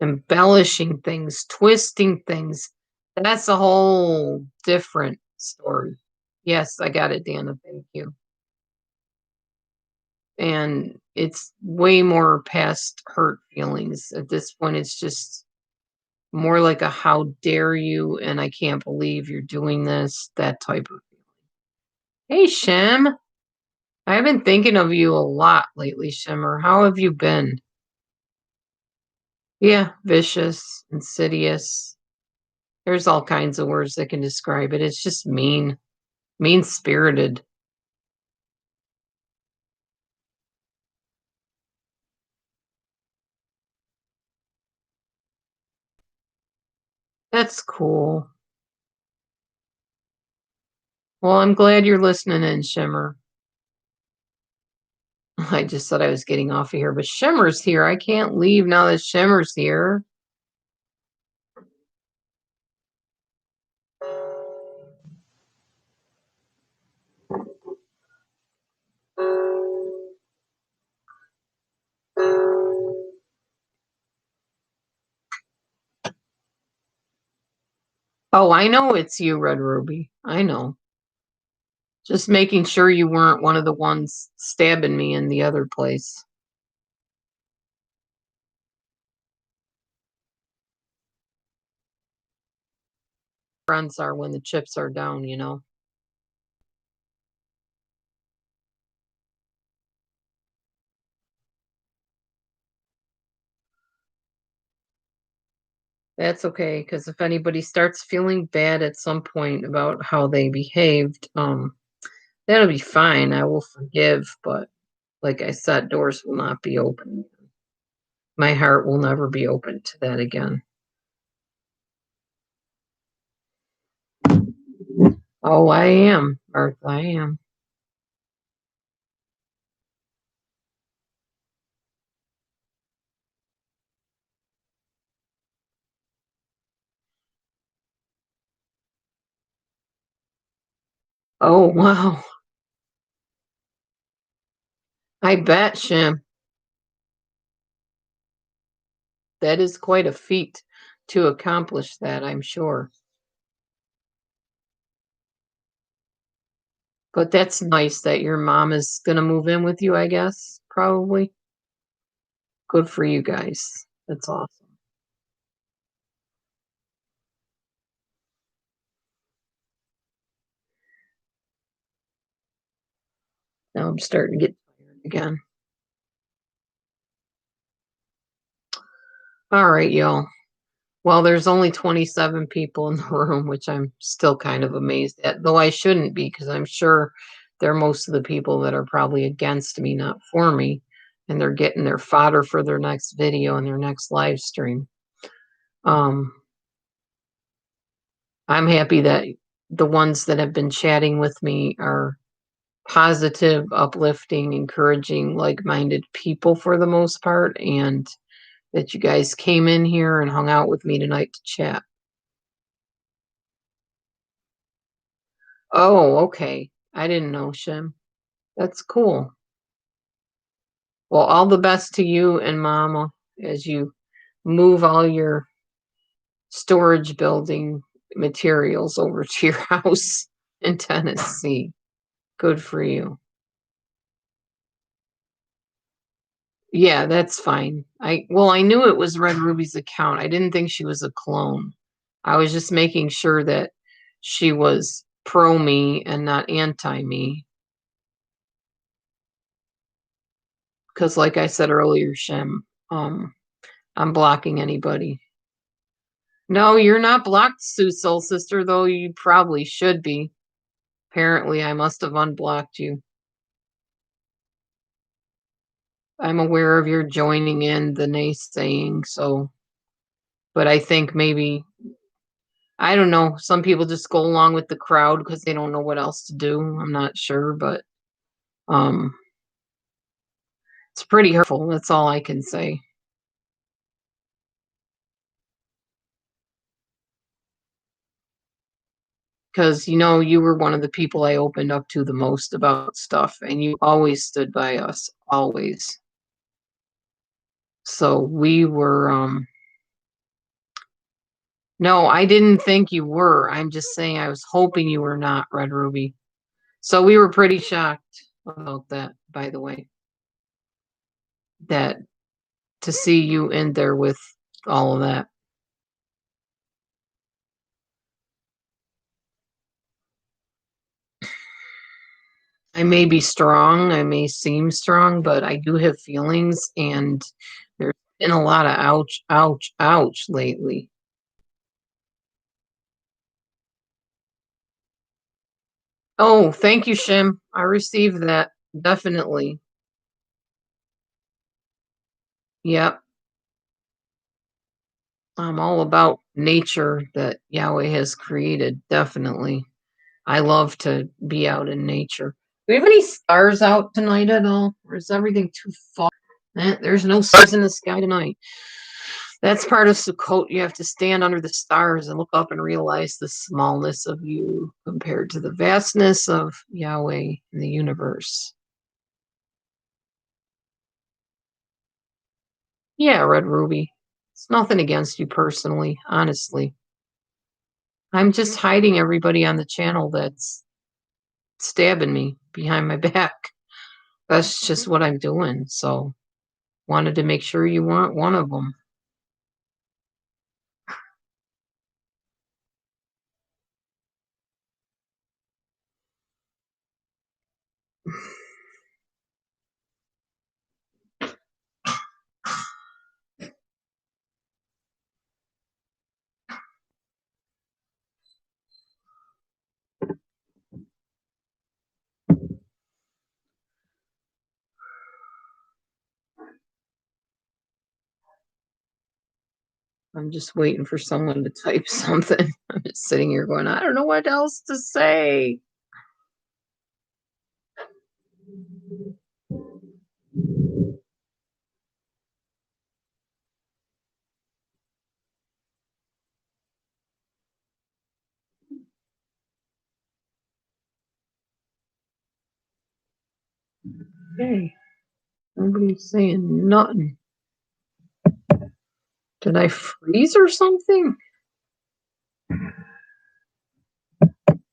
embellishing things, twisting things, that's a whole different story. Yes, I got it, Dana. Thank you. And it's way more past hurt feelings. At this point, it's just more like a how dare you and I can't believe you're doing this, that type of feeling. Hey, Shem. I've been thinking of you a lot lately, Shimmer. How have you been? Yeah, vicious, insidious. There's all kinds of words that can describe it. It's just mean, mean spirited. That's cool. Well, I'm glad you're listening in, Shimmer. I just said I was getting off of here, but Shimmer's here. I can't leave now that Shimmer's here. Oh, I know it's you, Red Ruby. I know. Just making sure you weren't one of the ones stabbing me in the other place. Friends are when the chips are down. That's okay, because if anybody starts feeling bad at some point about how they behaved, that'll be fine. I will forgive, but like I said, doors will not be open. My heart will never be open to that again. Oh, I am, Martha, I am. Oh, wow. I bet, Shim. That is quite a feat to accomplish that, I'm sure. But that's nice that your mom is gonna move in with you, I guess, probably. Good for you guys. That's awesome. Now I'm starting to get tired again. All right, y'all. Well, there's only 27 people in the room, which I'm still kind of amazed at, though I shouldn't be because I'm sure they're most of the people that are probably against me, not for me, and they're getting their fodder for their next video and their next live stream. Um, I'm happy that the ones that have been chatting with me are positive, uplifting, encouraging, like-minded people for the most part, and that you guys came in here and hung out with me tonight to chat. Oh, okay. I didn't know, Shem. That's cool. Well, all the best to you and Mama as you move all your storage building materials over to your house in Tennessee. Good for you. Yeah, that's fine. I knew it was Red Ruby's account. I didn't think she was a clone. I was just making sure that she was pro me and not anti me. Because like I said earlier, Shem, I'm blocking anybody. No, you're not blocked, Sue Soul Sister, though you probably should be. Apparently, I must have unblocked you. I'm aware of your joining in the naysaying, so. But I think maybe, I don't know, some people just go along with the crowd because they don't know what else to do. I'm not sure, but it's pretty hurtful. That's all I can say. Because, you were one of the people I opened up to the most about stuff, and you always stood by us, always. So we were, no, I didn't think you were. I'm just saying I was hoping you were not, Red Ruby. So we were pretty shocked about that, by the way. That to see you in there with all of that. I may be strong, I may seem strong, but I do have feelings, and there's been a lot of ouch, ouch, ouch lately. Oh, thank you, Shim. I received that. Definitely. Yep. I'm all about nature that Yahweh has created. Definitely. I love to be out in nature. Do we have any stars out tonight at all? Or is everything too far? There's no stars in the sky tonight. That's part of Sukkot. You have to stand under the stars and look up and realize the smallness of you compared to the vastness of Yahweh in the universe. Yeah, Red Ruby. It's nothing against you personally, honestly. I'm just hiding everybody on the channel that's stabbing me behind my back. That's just what I'm doing. So, wanted to make sure you weren't one of them. I'm just waiting for someone to type something. I'm just sitting here going, I don't know what else to say. Hey, nobody's saying nothing. Did I freeze or something?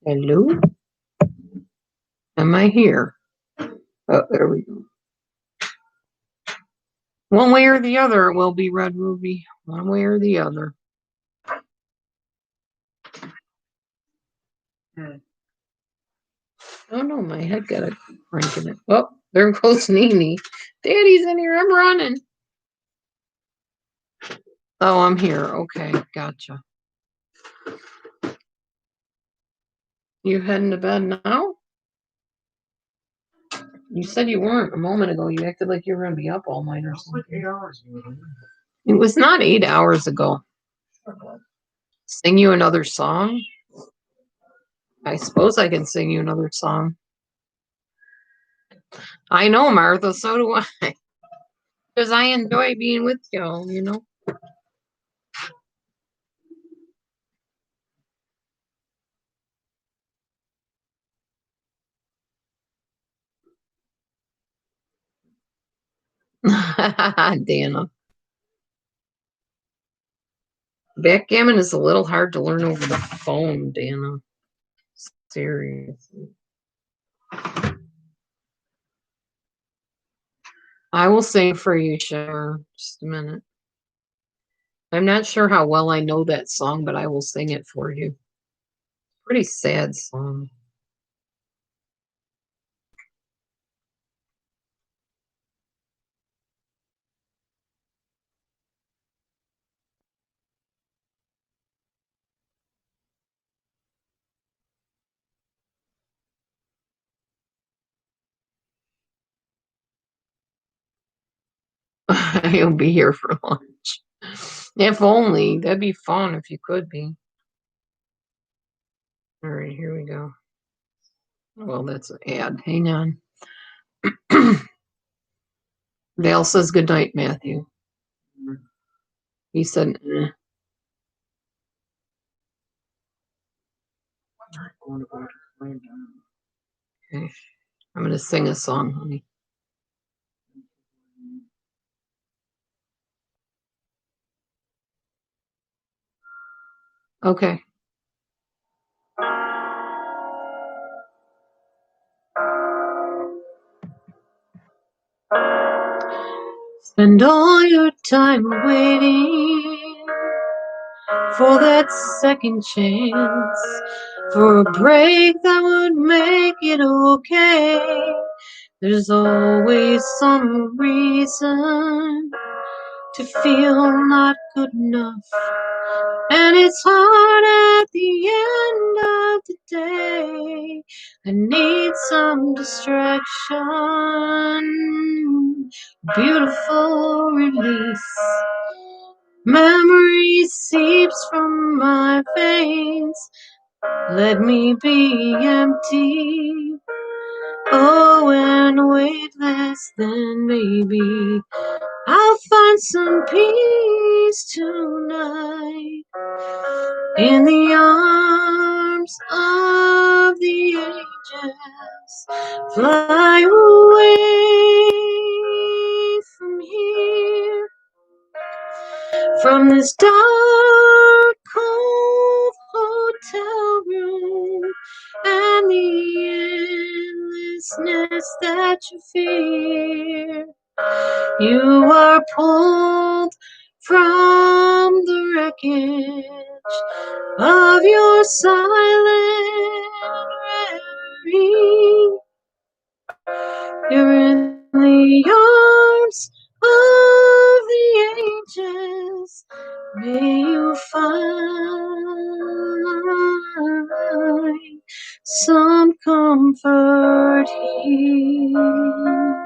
Hello? Am I here? Oh, there we go. One way or the other, it will be Red Ruby. One way or the other. Oh no, my head got a crank in it. Oh, there goes Nene. Daddy's in here. I'm running. Oh, I'm here. Okay, gotcha. You heading to bed now? You said you weren't a moment ago. You acted like you were going to be up all night or something. Like 8 hours ago. It was not 8 hours ago. Sing you another song? I suppose I can sing you another song. I know, Martha. So do I. Because I enjoy being with y'all, you know? Dana. Backgammon is a little hard to learn over the phone, Dana. Seriously. I will sing for you, Shimmer. Just a minute. I'm not sure how well I know that song, but I will sing it for you. Pretty sad song. You'll be here for lunch. If only. That'd be fun if you could be. All right, here we go. Well, that's an ad. Hang on. Val says good night, Matthew. He said, eh. Okay. I'm going to sing a song, honey. Okay. Spend all your time waiting for that second chance, for a break that would make it okay. There's always some reason to feel not good enough, and it's hard at the end of the day. I need some distraction, beautiful release. Memory seeps from my veins. Let me be empty. Oh, and weightless, then maybe I'll find some peace tonight in the arms of the angels. Fly away from here, from this dark, cold hotel room, and the endlessness that you fear. You are pulled from the wreckage of your silent reverie. You're in the arms of the angels. May you find some comfort here.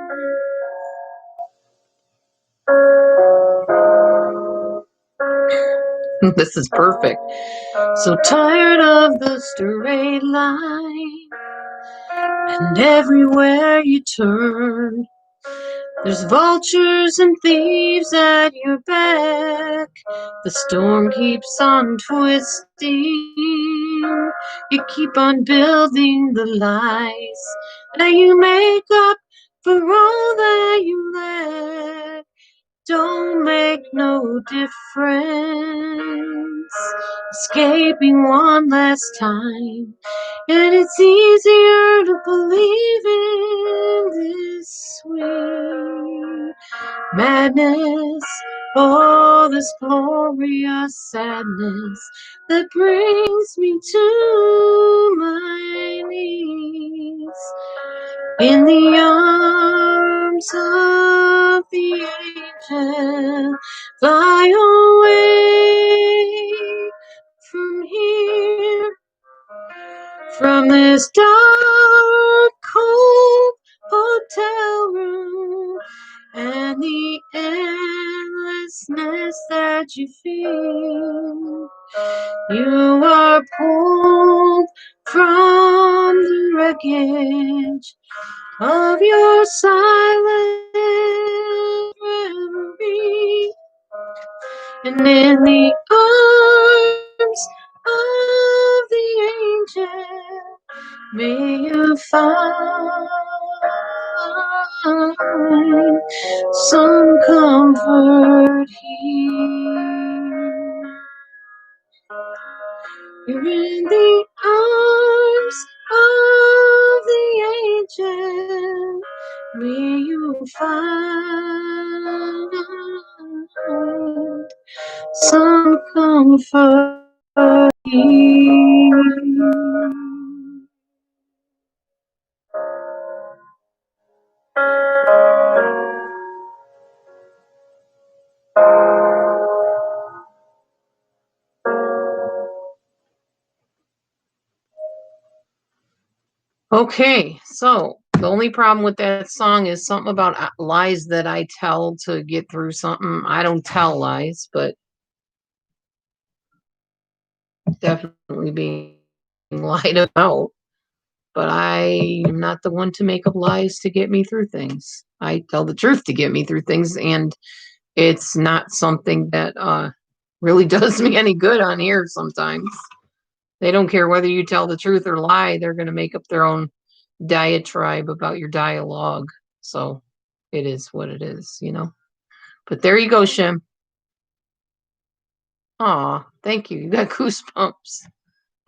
This is perfect. So tired of the straight line, and everywhere you turn, there's vultures and thieves at your back. The storm keeps on twisting. You keep on building the lies that you make up for all that you lack. Don't make no difference. Escaping one last time, and it's easier to believe in this sweet madness. Oh, this glorious sadness that brings me to my knees in the arms of the angel. Fly away from here, from this dark, cold hotel room, and the endlessness that you feel. You are pulled from the wreckage of your silent reverie, and in the arms of the angel, may you find find some comfort here. You're in the arms of the angel, where you'll find some comfort here. Okay, so the only problem with that song is something about lies that I tell to get through something. I don't tell lies, but definitely being lied about. But I am not the one to make up lies to get me through things. I tell the truth to get me through things, and it's not something that really does me any good on here sometimes. They don't care whether you tell the truth or lie, they're going to make up their own diatribe about your dialogue. So it is what it is, you know. But there you go, Shim. Aw, thank you. You got goosebumps.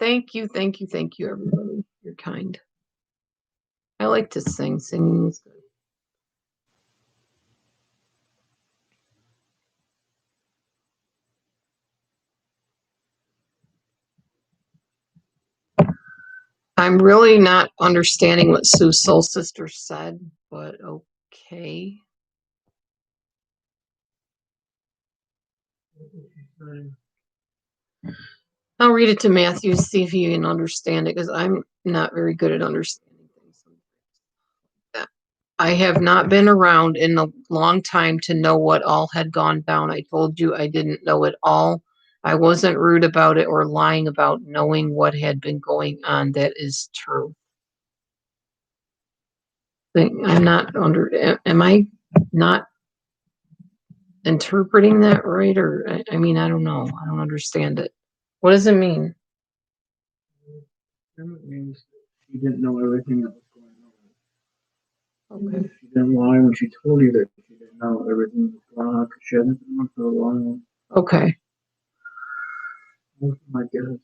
Thank you, thank you, thank you, everybody. You're kind. I like to sing. Singing is good. I'm really not understanding what Sue's soul sister said, but okay. I'll read it to Matthew, see if you can understand it, because I'm not very good at understanding things. I have not been around in a long time to know what all had gone down. I told you I didn't know it all. I wasn't rude about it or lying about knowing what had been going on. That is true. I'm not am I not interpreting that right? Or, I mean, I don't know. I don't understand it. What does it mean? It means she didn't know everything that was going on. Okay. She didn't lie when she told you that she didn't know everything that was going on because she hadn't been on for a while. Okay. Most of my guess.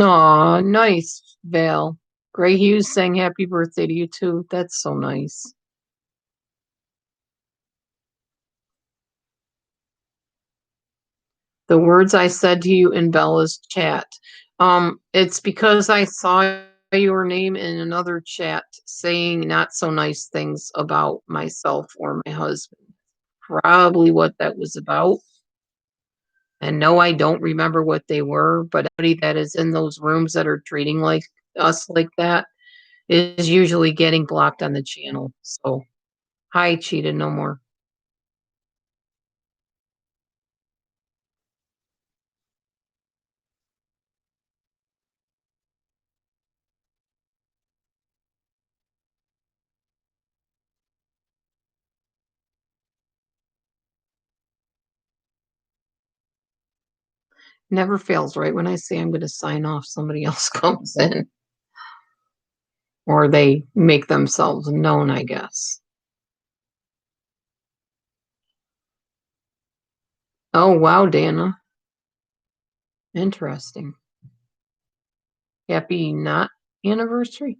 Aw, nice, Val. Gray Hughes saying happy birthday to you too. That's so nice. The words I said to you in Bella's chat. It's because I saw your name in another chat saying not so nice things about myself or my husband. Probably what that was about. And no, I don't remember what they were, but anybody that is in those rooms that are treating like us like that is usually getting blocked on the channel. So, hi, cheated no more. Never fails, right? When I say I'm going to sign off, somebody else comes in or they make themselves known, I guess. Oh, wow, Dana. Interesting. Happy not anniversary.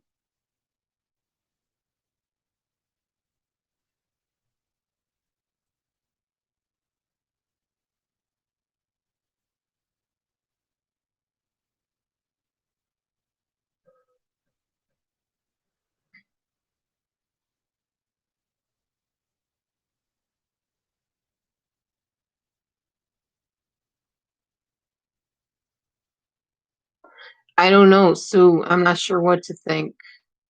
I don't know, Sue. I'm not sure what to think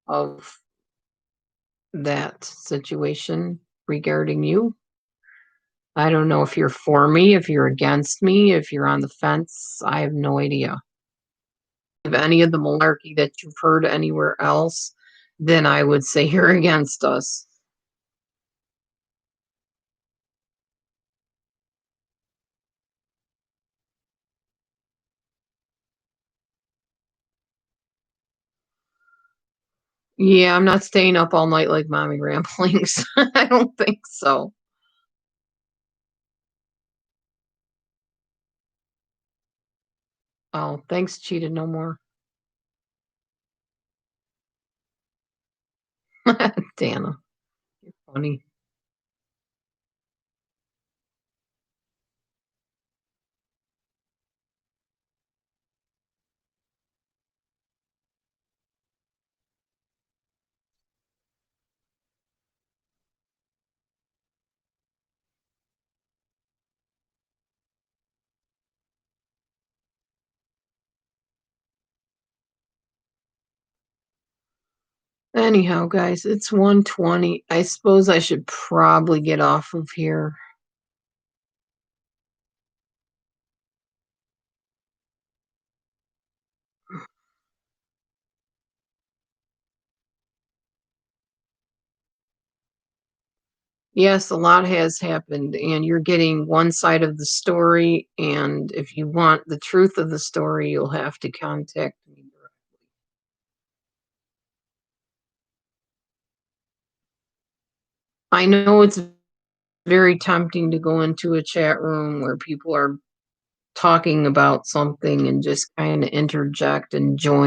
of that situation regarding you. I don't know if you're for me, if you're against me, if you're on the fence. I have no idea. If any of the malarkey that you've heard anywhere else, then I would say you're against us. Yeah, I'm not staying up all night like mommy ramblings. I don't think so. Oh, thanks, cheated no more. Dana, you're funny. Anyhow, guys, it's 1:20. I suppose I should probably get off of here. Yes, a lot has happened, and you're getting one side of the story, and if you want the truth of the story, you'll have to contact me. I know it's very tempting to go into a chat room where people are talking about something and just kinda interject and join